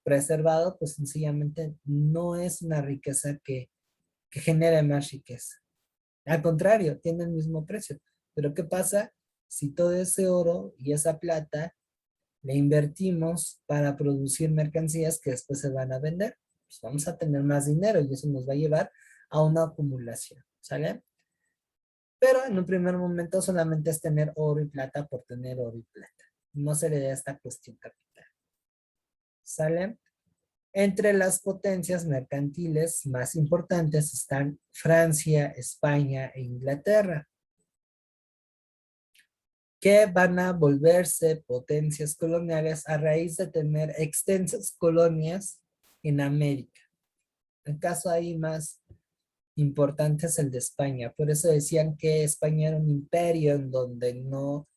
preservado, pues sencillamente no es una riqueza que genere más riqueza. Al contrario, tiene el mismo precio. Pero ¿qué pasa si todo ese oro y esa plata le invertimos para producir mercancías que después se van a vender? Pues vamos a tener más dinero y eso nos va a llevar a una acumulación, ¿sale? Pero en un primer momento solamente es tener oro y plata por tener oro y plata. No se le da esta cuestión capital, ¿sale? Entre las potencias mercantiles más importantes están Francia, España e Inglaterra, que van a volverse potencias coloniales a raíz de tener extensas colonias en América. El caso ahí más importante es el de España. Por eso decían que España era un imperio en donde no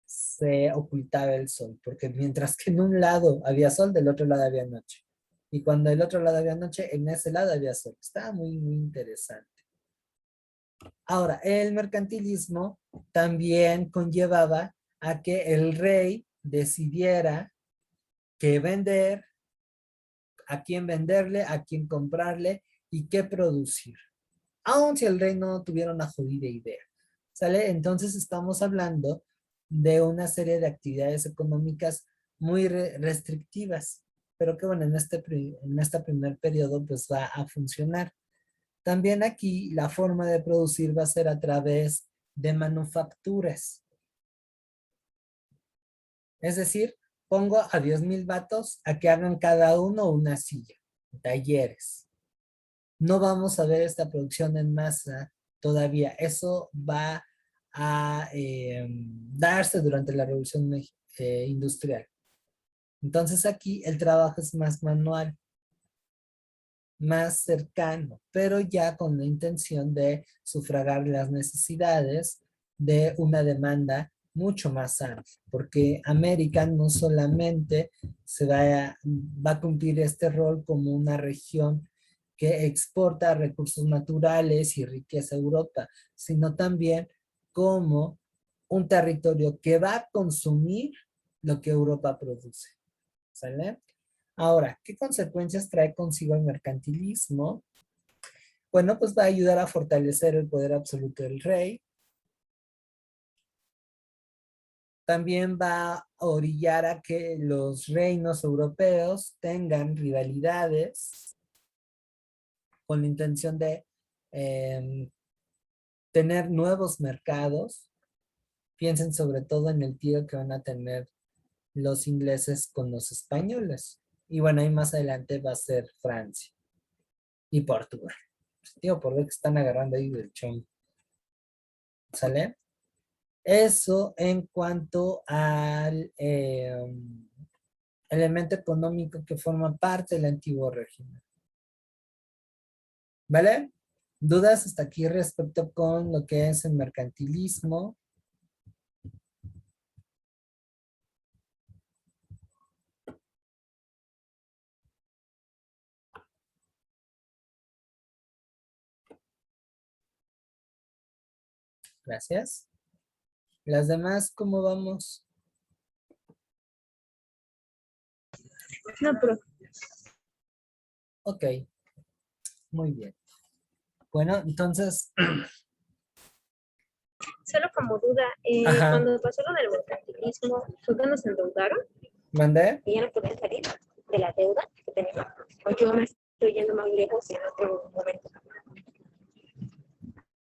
se ocultaba el sol, porque mientras que en un lado había sol, del otro lado había noche. Y cuando del otro lado había noche, en ese lado había sol. Estaba muy, muy interesante. Ahora, el mercantilismo también conllevaba a que el rey decidiera qué vender, a quién venderle, a quién comprarle y qué producir. Aun si el rey no tuviera una jodida idea. ¿Sale? Entonces estamos hablando de una serie de actividades económicas muy restrictivas, pero que bueno, en este primer periodo pues va a funcionar. También aquí la forma de producir va a ser a través de manufacturas. Es decir, pongo a 10,000 vatos a que hagan cada uno una silla, talleres. No vamos a ver esta producción en masa todavía. Eso va a darse durante la revolución industrial. Entonces aquí el trabajo es más manual, más cercano, pero ya con la intención de sufragar las necesidades de una demanda mucho más amplia, porque América no solamente va a cumplir este rol como una región que exporta recursos naturales y riqueza a Europa, sino también como un territorio que va a consumir lo que Europa produce. ¿Sale? Ahora, ¿qué consecuencias trae consigo el mercantilismo? Bueno, pues va a ayudar a fortalecer el poder absoluto del rey. También va a orillar a que los reinos europeos tengan rivalidades con la intención de tener nuevos mercados. Piensen sobre todo en el tiro que van a tener los ingleses con los españoles. Y bueno, ahí más adelante va a ser Francia y Portugal. Digo, por ver que están agarrando ahí del chón. ¿Sale? Eso en cuanto al elemento económico que forma parte del antiguo régimen. ¿Vale? ¿Dudas hasta aquí respecto con lo que es el mercantilismo? Gracias. Las demás, ¿cómo vamos? No, pero Ok, muy bien. Bueno, entonces, solo como duda, ajá, cuando pasó lo del mercantilismo, ¿fue cuando se endeudaron ¿mandé? y ya no podían salir de la deuda que tenían? O yo me estoy yendo más lejos en otro momento.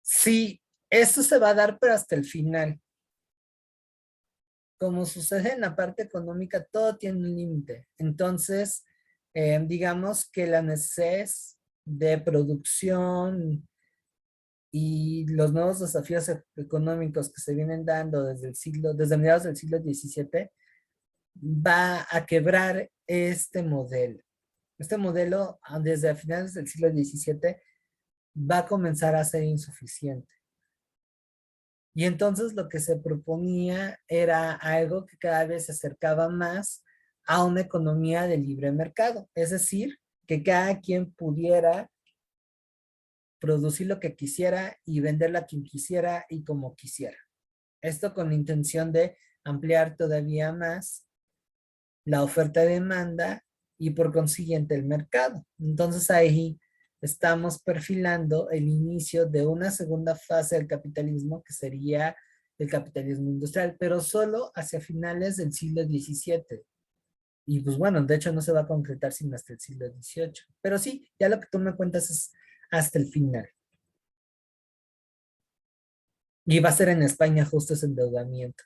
Sí, eso se va a dar, pero hasta el final. Como sucede en la parte económica, todo tiene un límite. Entonces, digamos que la necesidad de producción y los nuevos desafíos económicos que se vienen dando desde mediados del siglo XVII, va a quebrar este modelo. Este modelo, desde finales del siglo XVII, va a comenzar a ser insuficiente. Y entonces lo que se proponía era algo que cada vez se acercaba más a una economía de libre mercado. Es decir, que cada quien pudiera producir lo que quisiera y venderla a quien quisiera y como quisiera. Esto con la intención de ampliar todavía más la oferta y demanda y por consiguiente el mercado. Entonces ahí estamos perfilando el inicio de una segunda fase del capitalismo que sería el capitalismo industrial, pero solo hacia finales del siglo XVII. Y pues bueno, de hecho no se va a concretar sino hasta el siglo XVIII. Pero sí, ya lo que tú me cuentas es hasta el final. Y va a ser en España justo ese endeudamiento.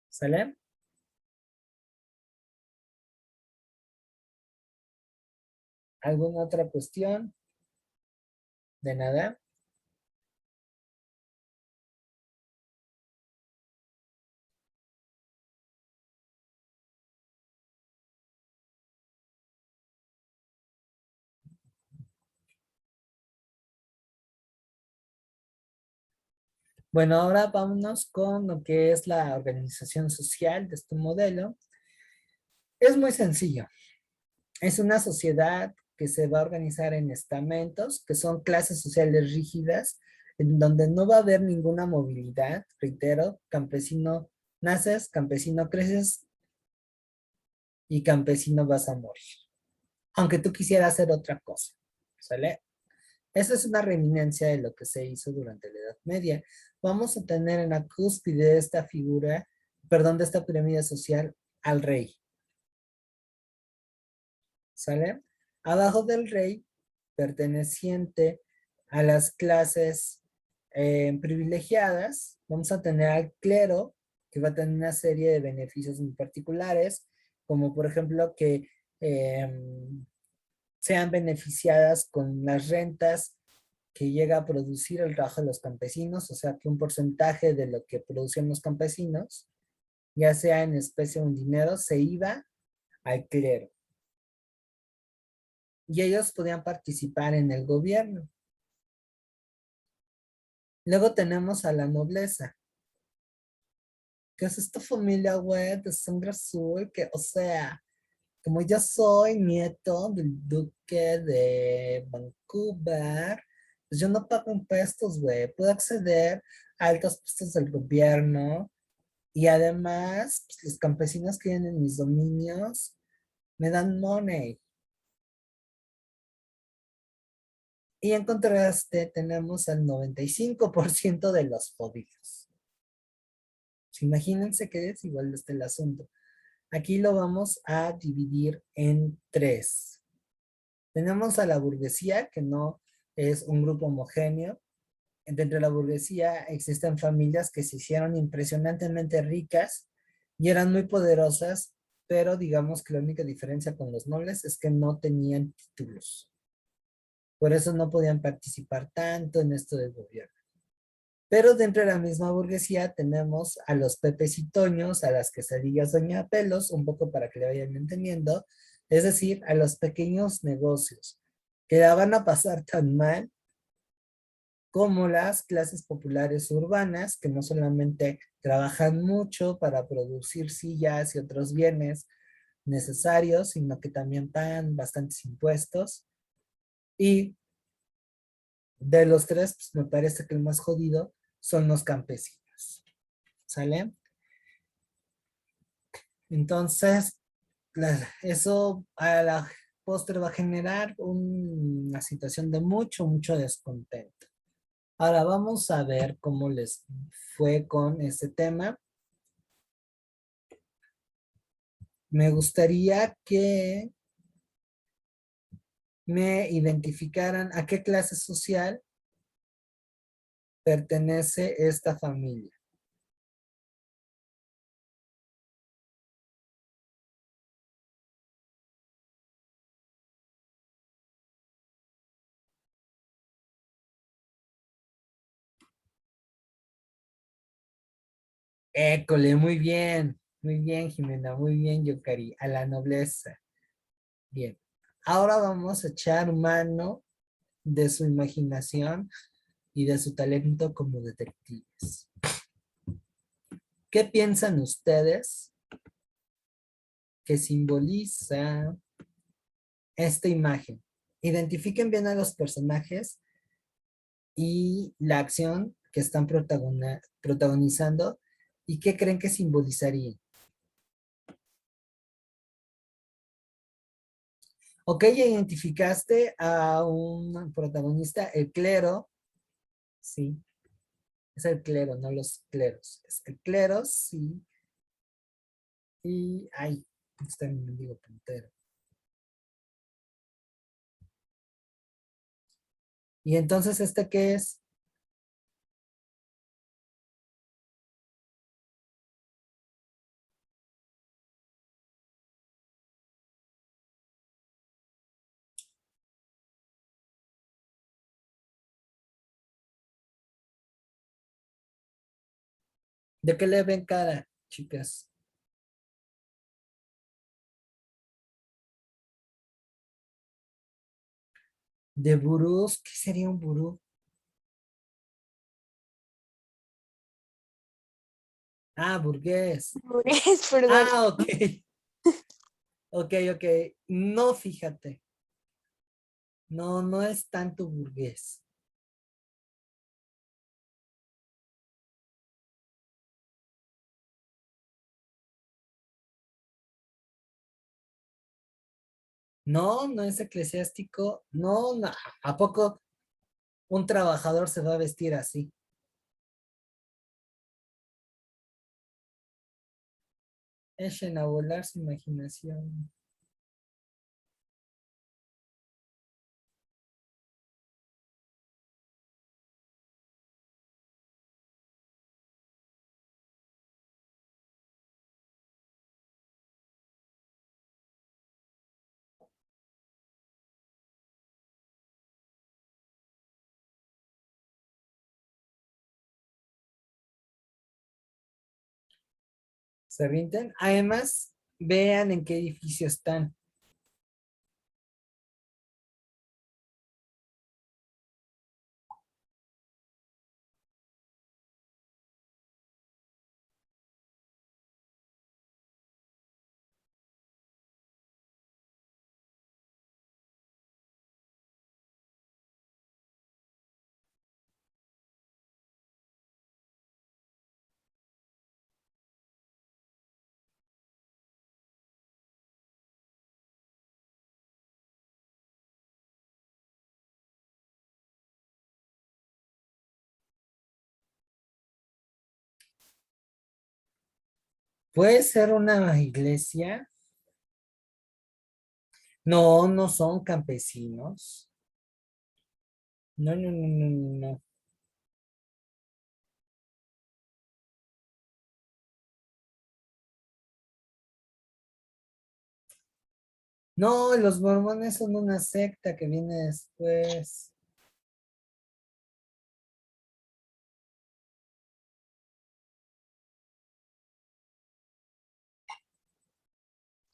¿Sale? ¿Alguna otra cuestión? ¿De nada? Bueno, ahora vámonos con lo que es la organización social de este modelo. Es muy sencillo. Es una sociedad que se va a organizar en estamentos, que son clases sociales rígidas, en donde no va a haber ninguna movilidad. Reitero, campesino naces, campesino creces y campesino vas a morir. Aunque tú quisieras hacer otra cosa. ¿Sale? Esa es una reminiscencia de lo que se hizo durante la Edad Media. Vamos a tener en la cúspide de esta figura, perdón, de esta pirámide social, al rey. ¿Sale? Abajo del rey, perteneciente a las clases privilegiadas, vamos a tener al clero, que va a tener una serie de beneficios muy particulares, como por ejemplo que sean beneficiadas con las rentas que llega a producir el trabajo de los campesinos, o sea que un porcentaje de lo que producen los campesinos, ya sea en especie o en dinero, se iba al clero. Y ellos podían participar en el gobierno. Luego tenemos a la nobleza, que es esta familia, güey, de sangre azul, que, o sea, como yo soy nieto del duque de Vancouver, pues yo no pago impuestos, güey. Puedo acceder a altos puestos del gobierno y además pues, los campesinos que viven en mis dominios me dan money. Y en contraste tenemos al 95% de los jodidos. Imagínense qué desigual está el asunto. Aquí lo vamos a dividir en tres. Tenemos a la burguesía, que no es un grupo homogéneo. Dentro de la burguesía existen familias que se hicieron impresionantemente ricas y eran muy poderosas, pero digamos que la única diferencia con los nobles es que no tenían títulos. Por eso no podían participar tanto en esto del gobierno. Pero dentro de la misma burguesía tenemos a los Pepes y Toños, a las quesadillas Doña Pelos, un poco para que le vayan entendiendo, es decir, a los pequeños negocios, que la van a pasar tan mal como las clases populares urbanas, que no solamente trabajan mucho para producir sillas y otros bienes necesarios, sino que también pagan bastantes impuestos. Y de los tres, pues me parece que el más jodido son los campesinos. ¿Sale? Entonces, eso a la postre va a generar una situación de mucho descontento. Ahora vamos a ver cómo les fue con este tema. Me gustaría que me identificaran a qué clase social pertenece esta familia. École, muy bien, Jimena, muy bien, Yocari, a la nobleza. Bien, ahora vamos a echar mano de su imaginación y de su talento como detectives. ¿Qué piensan ustedes que simboliza esta imagen? Identifiquen bien a los personajes y la acción que están protagonizando y qué creen que simbolizaría. Ok, ya identificaste a un protagonista, el clero, sí, es el clero, no los cleros, es el clero, sí, y, ay, está mi mendigo puntero. Y entonces, ¿este qué es? ¿De qué le ven cara, chicas? ¿De burús? ¿Qué sería un burú? Ah, burgués. Perdón. Ah, ok. Ok. No, fíjate. No, no es tanto burgués. No, no es eclesiástico. No, no. ¿A poco un trabajador se va a vestir así? Echen a volar su imaginación. ¿Se rinden? Además, vean en qué edificio están. ¿Puede ser una iglesia? No, no son campesinos. No. No, los mormones son una secta que viene después.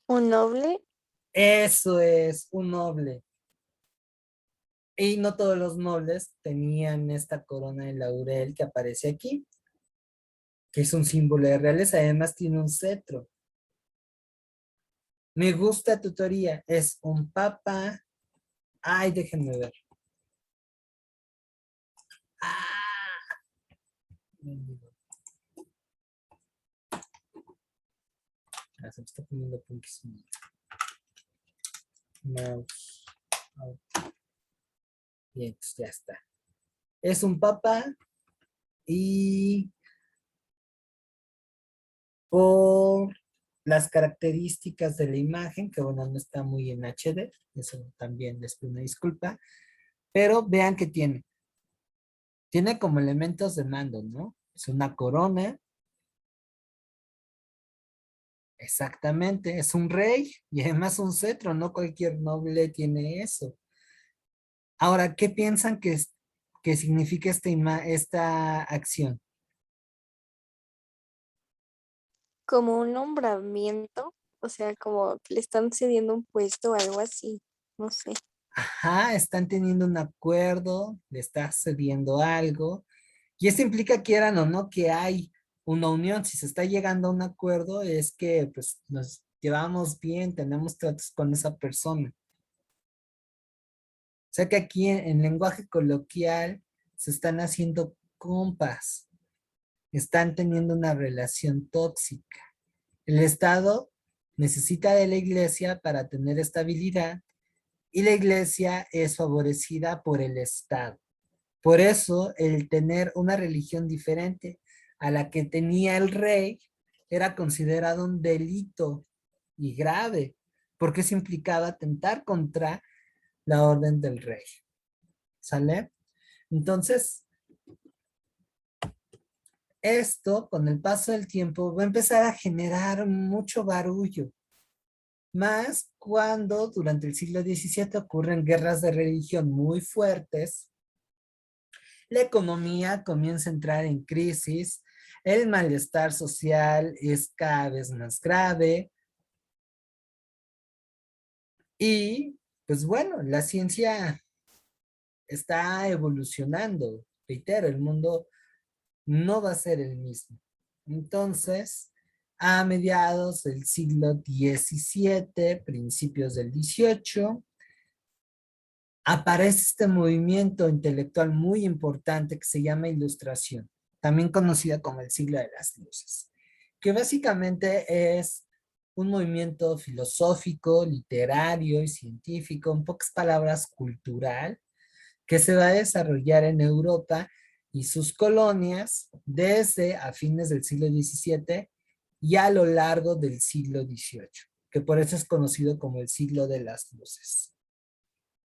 Un noble. Eso es un noble. Y no todos los nobles tenían esta corona de laurel que aparece aquí, que es un símbolo de realeza. Además tiene un cetro. Me gusta tu teoría. Es un papa. Ay, déjenme ver. Ah, se me está poniendo punquísimo. Mouse. Bien, pues ya está. Es un papa y por las características de la imagen, que bueno, no está muy en HD, eso también les pido una disculpa, pero vean que tiene como elementos de mando, ¿no? Es una corona, exactamente, es un rey y además un cetro, no cualquier noble tiene eso. Ahora, ¿qué piensan que significa esta acción? Como un nombramiento, o sea, como que le están cediendo un puesto o algo así, no sé. Ajá, están teniendo un acuerdo, le está cediendo algo, y eso implica, quieran o no, que hay una unión. Si se está llegando a un acuerdo, es que pues nos llevamos bien, tenemos tratos con esa persona. O sea que aquí en lenguaje coloquial se están haciendo compas, están teniendo una relación tóxica. El Estado necesita de la iglesia para tener estabilidad y la iglesia es favorecida por el Estado. Por eso, el tener una religión diferente a la que tenía el rey era considerado un delito y grave, porque eso implicaba atentar contra la orden del rey. ¿Sale? Entonces, esto con el paso del tiempo va a empezar a generar mucho barullo, más cuando durante el siglo XVII ocurren guerras de religión muy fuertes. La economía comienza a entrar en crisis, el malestar social es cada vez más grave y pues bueno, la ciencia está evolucionando. Reitero, el mundo no va a ser el mismo. Entonces, a mediados del siglo XVII, principios del XVIII, aparece este movimiento intelectual muy importante que se llama Ilustración, también conocida como el siglo de las luces, que básicamente es un movimiento filosófico, literario y científico, en pocas palabras cultural, que se va a desarrollar en Europa y sus colonias desde a fines del siglo XVII y a lo largo del siglo XVIII, que por eso es conocido como el siglo de las luces.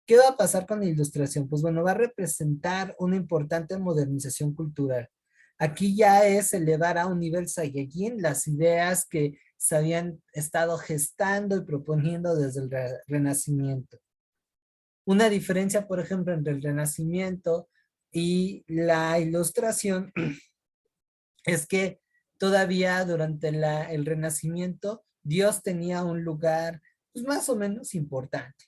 ¿Qué va a pasar con la ilustración? Pues bueno, va a representar una importante modernización cultural. Aquí ya es elevar a un nivel Saiyajin las ideas que se habían estado gestando y proponiendo desde el Renacimiento. Una diferencia, por ejemplo, entre el Renacimiento y la Ilustración es que todavía durante el Renacimiento Dios tenía un lugar pues, más o menos importante.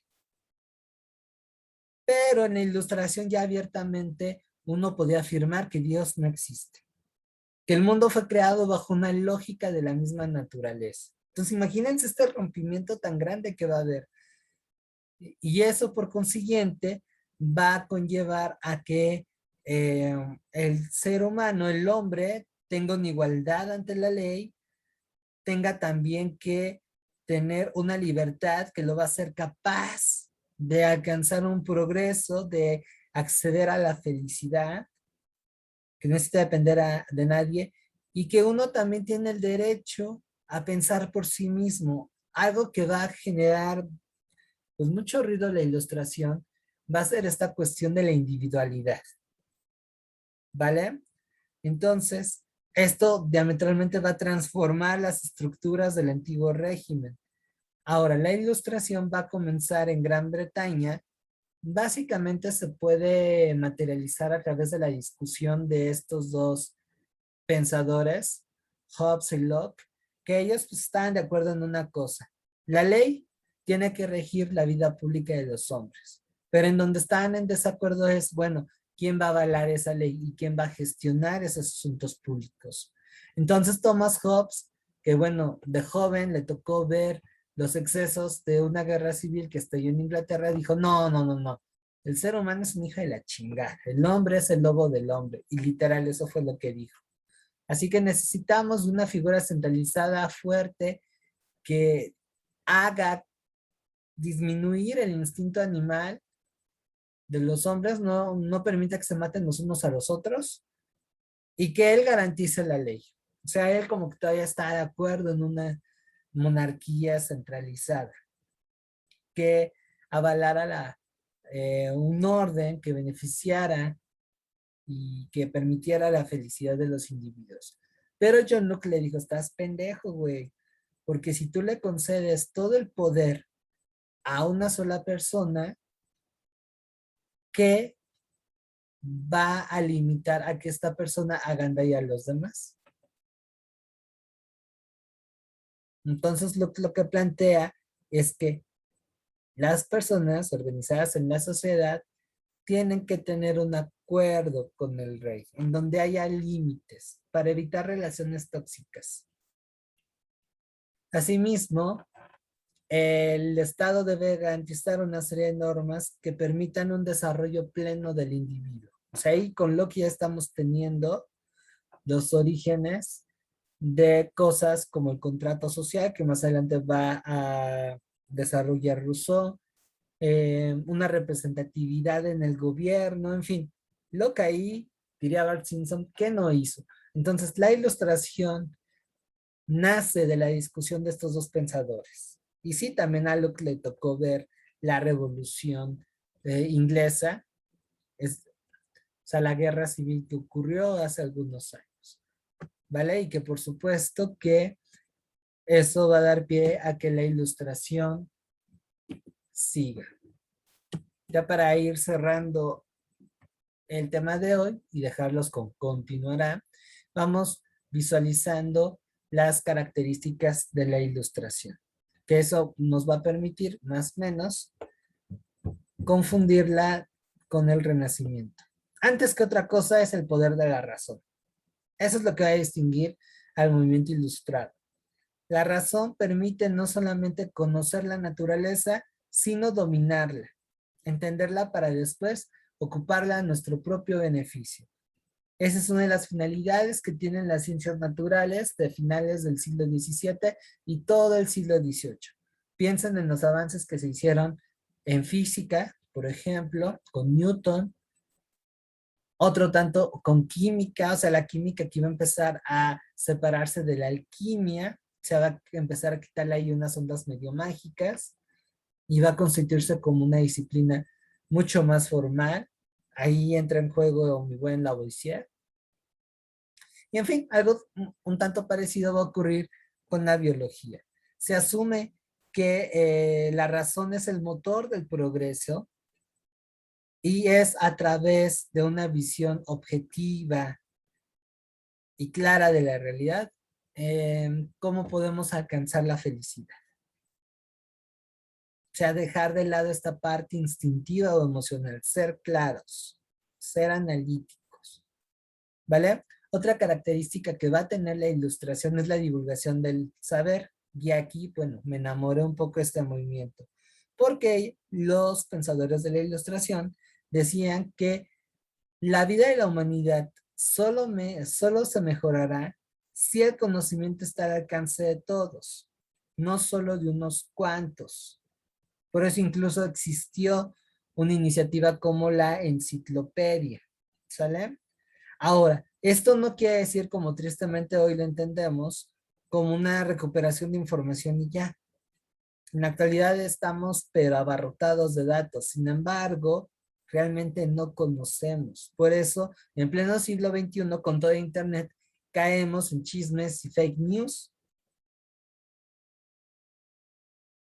Pero en la Ilustración ya abiertamente uno podía afirmar que Dios no existe, que el mundo fue creado bajo una lógica de la misma naturaleza. Entonces imagínense este rompimiento tan grande que va a haber. Y eso por consiguiente va a conllevar a que el ser humano, el hombre, tenga una igualdad ante la ley, tenga también que tener una libertad que lo va a hacer capaz de alcanzar un progreso, de acceder a la felicidad, que no necesita depender de nadie, y que uno también tiene el derecho a pensar por sí mismo, algo que va a generar pues mucho ruido la ilustración, va a ser esta cuestión de la individualidad, ¿vale? Entonces, esto diametralmente va a transformar las estructuras del antiguo régimen. Ahora, la ilustración va a comenzar en Gran Bretaña. Básicamente se puede materializar a través de la discusión de estos dos pensadores, Hobbes y Locke, que ellos pues, estaban de acuerdo en una cosa. La ley tiene que regir la vida pública de los hombres, pero en donde estaban en desacuerdo es, bueno, ¿quién va a avalar esa ley y quién va a gestionar esos asuntos públicos? Entonces Thomas Hobbes, que bueno, de joven le tocó ver los excesos de una guerra civil que estalló en Inglaterra, dijo, no, no, no, no, el ser humano es un hijo de la chingada, el hombre es el lobo del hombre, y literal eso fue lo que dijo. Así que necesitamos una figura centralizada, fuerte, que haga disminuir el instinto animal de los hombres, no permita que se maten los unos a los otros y que él garantice la ley. O sea, él como que todavía está de acuerdo en una monarquía centralizada, que avalara un orden que beneficiara y que permitiera la felicidad de los individuos. Pero John Locke le dijo, estás pendejo, güey, porque si tú le concedes todo el poder a una sola persona, ¿qué va a limitar a que esta persona haga daño a los demás? Entonces lo que plantea es que las personas organizadas en la sociedad tienen que tener un acuerdo con el rey, en donde haya límites para evitar relaciones tóxicas. Asimismo, el Estado debe garantizar una serie de normas que permitan un desarrollo pleno del individuo. O sea, ahí con lo que ya estamos teniendo los orígenes de cosas como el contrato social, que más adelante va a desarrollar Rousseau, una representatividad en el gobierno, en fin, lo que ahí, diría Bart Simpson, que no hizo. Entonces, la ilustración nace de la discusión de estos dos pensadores. Y sí, también a Locke le tocó ver la revolución inglesa, o sea, la guerra civil que ocurrió hace algunos años, ¿vale? Y que por supuesto que eso va a dar pie a que la ilustración siga. Ya para ir cerrando el tema de hoy y dejarlos con continuará, vamos visualizando las características de la ilustración, que eso nos va a permitir más o menos confundirla con el Renacimiento. Antes que otra cosa es el poder de la razón. Eso es lo que va a distinguir al movimiento ilustrado. La razón permite no solamente conocer la naturaleza, sino dominarla, entenderla para después ocuparla a nuestro propio beneficio. Esa es una de las finalidades que tienen las ciencias naturales de finales del siglo XVII y todo el siglo XVIII. Piensen en los avances que se hicieron en física, por ejemplo, con Newton, otro tanto con química, o sea, la química que iba a empezar a separarse de la alquimia, se va a empezar a quitarle ahí unas ondas medio mágicas y va a constituirse como una disciplina mucho más formal. Ahí entra en juego mi buen Lavoisier. Y en fin, algo un tanto parecido va a ocurrir con la biología. Se asume que la razón es el motor del progreso y es a través de una visión objetiva y clara de la realidad cómo podemos alcanzar la felicidad. O sea, dejar de lado esta parte instintiva o emocional, ser claros, ser analíticos, ¿vale? Otra característica que va a tener la ilustración es la divulgación del saber. Y aquí, bueno, me enamoré un poco de este movimiento, porque los pensadores de la ilustración decían que la vida de la humanidad solo se mejorará si el conocimiento está al alcance de todos, no solo de unos cuantos. Por eso incluso existió una iniciativa como la enciclopedia, ¿sale? Ahora, esto no quiere decir, como tristemente hoy lo entendemos, como una recuperación de información y ya. En la actualidad estamos pero abarrotados de datos. Sin embargo, realmente no conocemos. Por eso, en pleno siglo XXI, con todo Internet, caemos en chismes y fake news.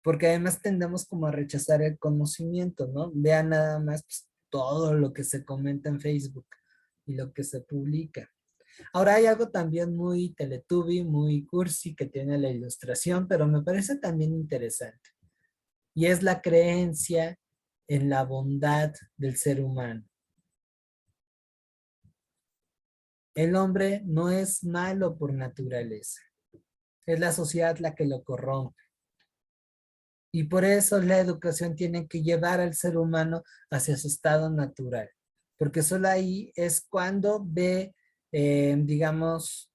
porque además tendemos como a rechazar el conocimiento, ¿no? Vean nada más pues, todo lo que se comenta en Facebook y lo que se publica. Ahora hay algo también muy Teletubby, muy cursi que tiene la ilustración, pero me parece también interesante. Y es la creencia en la bondad del ser humano. El hombre no es malo por naturaleza. Es la sociedad la que lo corrompe. Y por eso la educación tiene que llevar al ser humano hacia su estado natural. Porque solo ahí es cuando ve, digamos,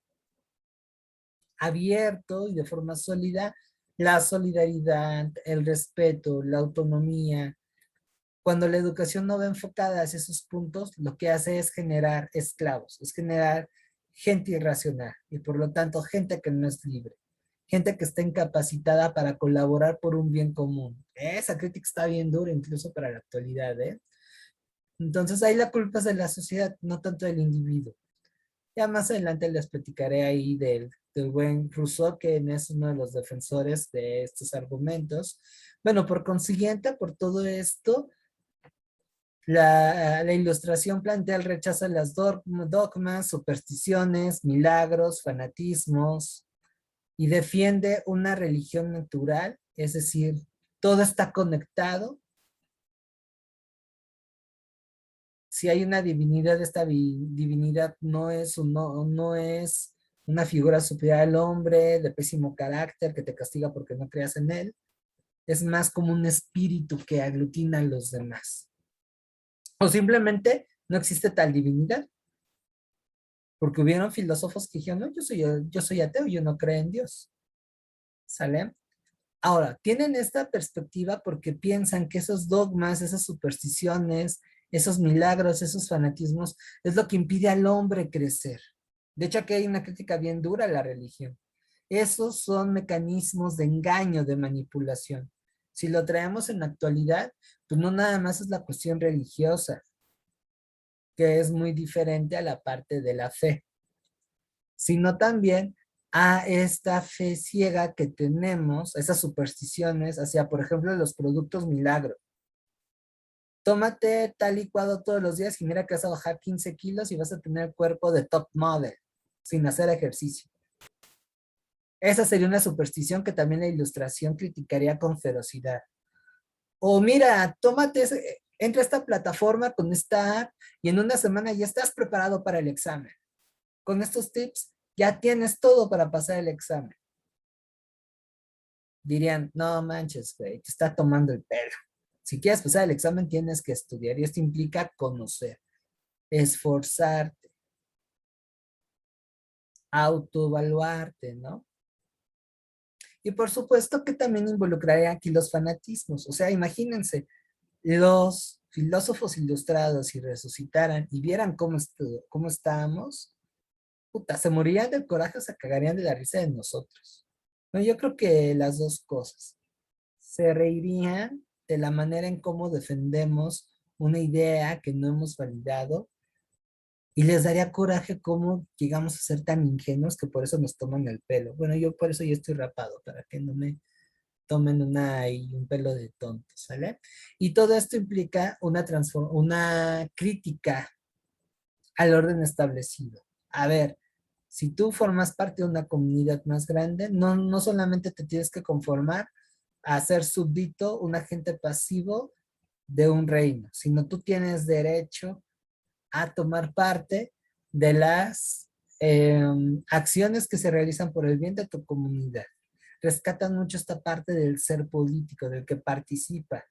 abierto y de forma sólida la solidaridad, el respeto, la autonomía. Cuando la educación no va enfocada hacia esos puntos, lo que hace es generar esclavos, es generar gente irracional y por lo tanto gente que no es libre, gente que está incapacitada para colaborar por un bien común. Esa crítica está bien dura incluso para la actualidad, ¿eh? Entonces ahí la culpa es de la sociedad, no tanto del individuo. Ya más adelante les platicaré ahí del buen Rousseau, que es uno de los defensores de estos argumentos. Bueno, por consiguiente, por todo esto, la ilustración plantea el rechazo a las dogmas, supersticiones, milagros, fanatismos, y defiende una religión natural, es decir, todo está conectado. Si hay una divinidad, esta divinidad no es una figura superior al hombre, de pésimo carácter, que te castiga porque no creas en él. Es más como un espíritu que aglutina a los demás. O simplemente no existe tal divinidad. Porque hubieron filósofos que dijeron, no, yo soy ateo, yo no creo en Dios. ¿Sale? Ahora, tienen esta perspectiva porque piensan que esos dogmas, esas supersticiones, esos milagros, esos fanatismos, es lo que impide al hombre crecer. De hecho, aquí hay una crítica bien dura a la religión. Esos son mecanismos de engaño, de manipulación. Si lo traemos en la actualidad, pues no nada más es la cuestión religiosa, que es muy diferente a la parte de la fe, sino también a esta fe ciega que tenemos, esas supersticiones hacia, por ejemplo, los productos milagro. Tómate tal licuado todos los días y mira que vas a bajar 15 kilos y vas a tener el cuerpo de top model, sin hacer ejercicio. Esa sería una superstición que también la ilustración criticaría con ferocidad. O mira, entra a esta plataforma con esta app y en una semana ya estás preparado para el examen. Con estos tips ya tienes todo para pasar el examen. Dirían, no manches, güey, te está tomando el pelo. Si quieres pasar el examen tienes que estudiar y esto implica conocer, esforzarte, autoevaluarte, ¿no? Y por supuesto que también involucraría aquí los fanatismos. O sea, imagínense, los filósofos ilustrados si resucitaran y vieran cómo estábamos, puta, se morirían del coraje, se cagarían de la risa de nosotros. No, yo creo que las dos cosas. Se reirían de la manera en cómo defendemos una idea que no hemos validado y les daría coraje cómo llegamos a ser tan ingenuos que por eso nos toman el pelo. Bueno, yo por eso ya estoy rapado, para que no me tomen un pelo de tonto, ¿sale? Y todo esto implica una crítica al orden establecido. A ver, si tú formas parte de una comunidad más grande, no solamente te tienes que conformar a ser súbdito, un agente pasivo de un reino, sino tú tienes derecho a tomar parte de las acciones que se realizan por el bien de tu comunidad. Rescatan mucho esta parte del ser político, del que participa.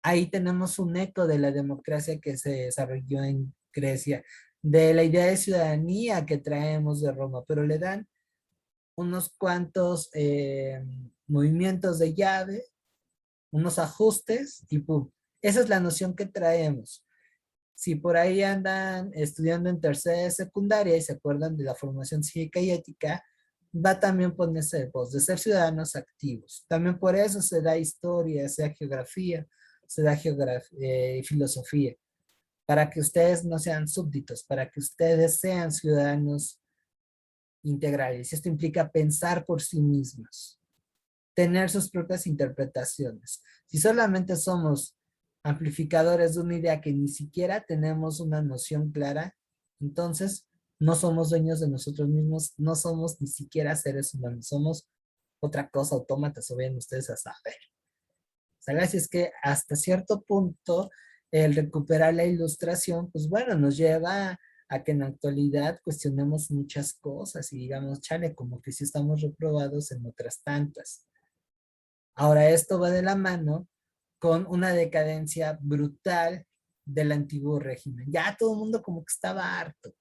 Ahí tenemos un eco de la democracia que se desarrolló en Grecia, de la idea de ciudadanía que traemos de Roma, pero le dan unos cuantos movimientos de llave, unos ajustes y ¡pum! Esa es la noción que traemos. Si por ahí andan estudiando en tercera de secundaria y se acuerdan de la formación cívica y ética, va también ponerse de voz, de ser ciudadanos activos. También por eso se da historia, se da geografía, se da filosofía, para que ustedes no sean súbditos, para que ustedes sean ciudadanos integrales. Esto implica pensar por sí mismos. tener sus propias interpretaciones. Si solamente somos amplificadores de una idea que ni siquiera tenemos una noción clara, entonces no somos dueños de nosotros mismos, no somos ni siquiera seres humanos, somos otra cosa, autómatas, o vayan ustedes a saber. ¿Sale? Así es que hasta cierto punto el recuperar la ilustración, pues bueno, nos lleva a que en la actualidad cuestionemos muchas cosas y digamos, chale, como que sí estamos reprobados en otras tantas. Ahora esto va de la mano con una decadencia brutal del antiguo régimen. Ya todo el mundo como que estaba harto.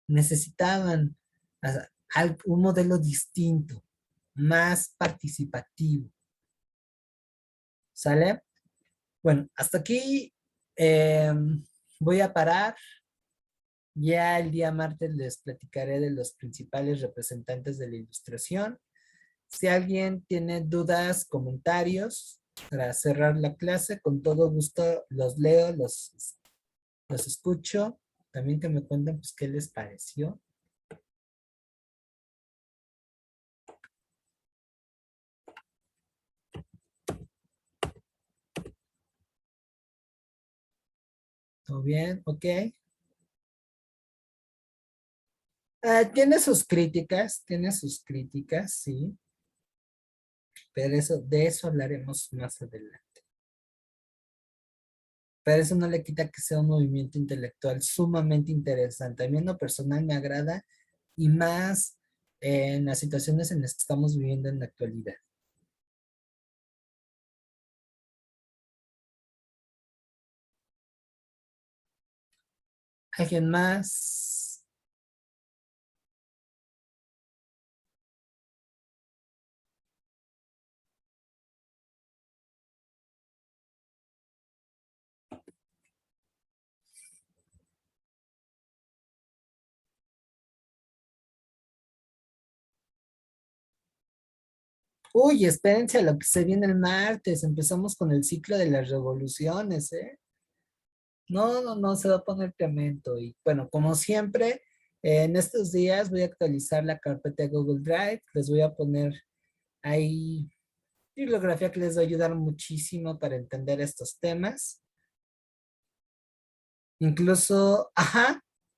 Necesitaban un modelo distinto, más participativo. ¿Sale? Bueno, hasta aquí voy a parar. Ya el día martes les platicaré de los principales representantes de la ilustración. Si alguien tiene dudas, comentarios, para cerrar la clase, con todo gusto los leo, los escucho. También que me cuenten pues qué les pareció. ¿Todo bien? ¿Ok? Tiene sus críticas, sí. Pero de eso hablaremos más adelante. Pero eso no le quita que sea un movimiento intelectual sumamente interesante. A mí en lo personal me agrada y más en las situaciones en las que estamos viviendo en la actualidad. ¿Alguien más? Uy, espérense a lo que se viene el martes. Empezamos con el ciclo de las revoluciones, ¿eh? No, se va a poner tremendo. Y bueno, como siempre, en estos días voy a actualizar la carpeta de Google Drive. Les voy a poner ahí bibliografía que les va a ayudar muchísimo para entender estos temas. Incluso,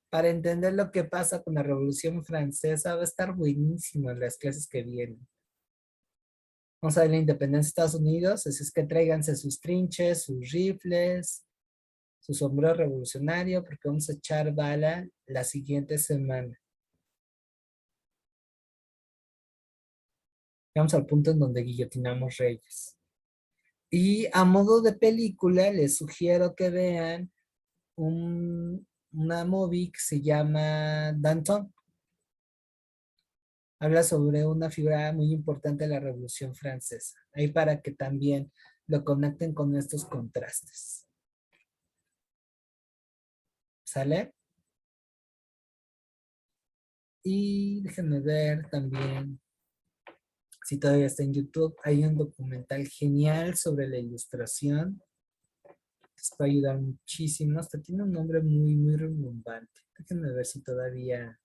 para entender lo que pasa con la Revolución Francesa, va a estar buenísimo en las clases que vienen. Vamos a ver la independencia de Estados Unidos, así es que tráiganse sus trinches, sus rifles, su sombrero revolucionario, porque vamos a echar bala la siguiente semana. Vamos al punto en donde guillotinamos reyes. Y a modo de película, les sugiero que vean una movie que se llama Danton. Habla sobre una figura muy importante de la Revolución Francesa. Ahí para que también lo conecten con estos contrastes. ¿Sale? Y déjenme ver también si todavía está en YouTube. Hay un documental genial sobre la ilustración. Les va a ayudar muchísimo. Hasta tiene un nombre muy, muy rimbombante. Déjenme ver si todavía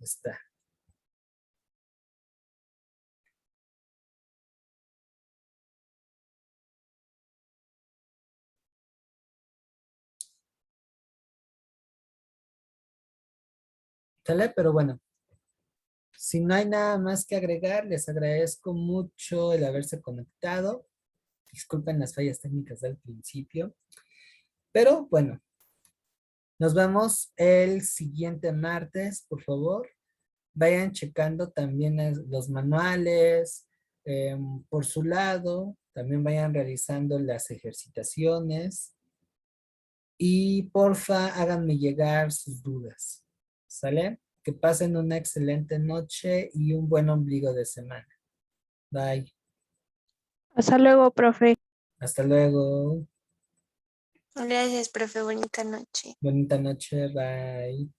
está. ¿Sale? Pero bueno, si no hay nada más que agregar, les agradezco mucho el haberse conectado. Disculpen las fallas técnicas del principio. Pero bueno, nos vemos el siguiente martes, por favor. Vayan checando también los manuales por su lado. También vayan realizando las ejercitaciones. Y porfa, háganme llegar sus dudas. ¿Sale? Que pasen una excelente noche y un buen ombligo de semana. Bye. Hasta luego, profe. Hasta luego. Gracias, profe. Bonita noche. Bonita noche. Bye.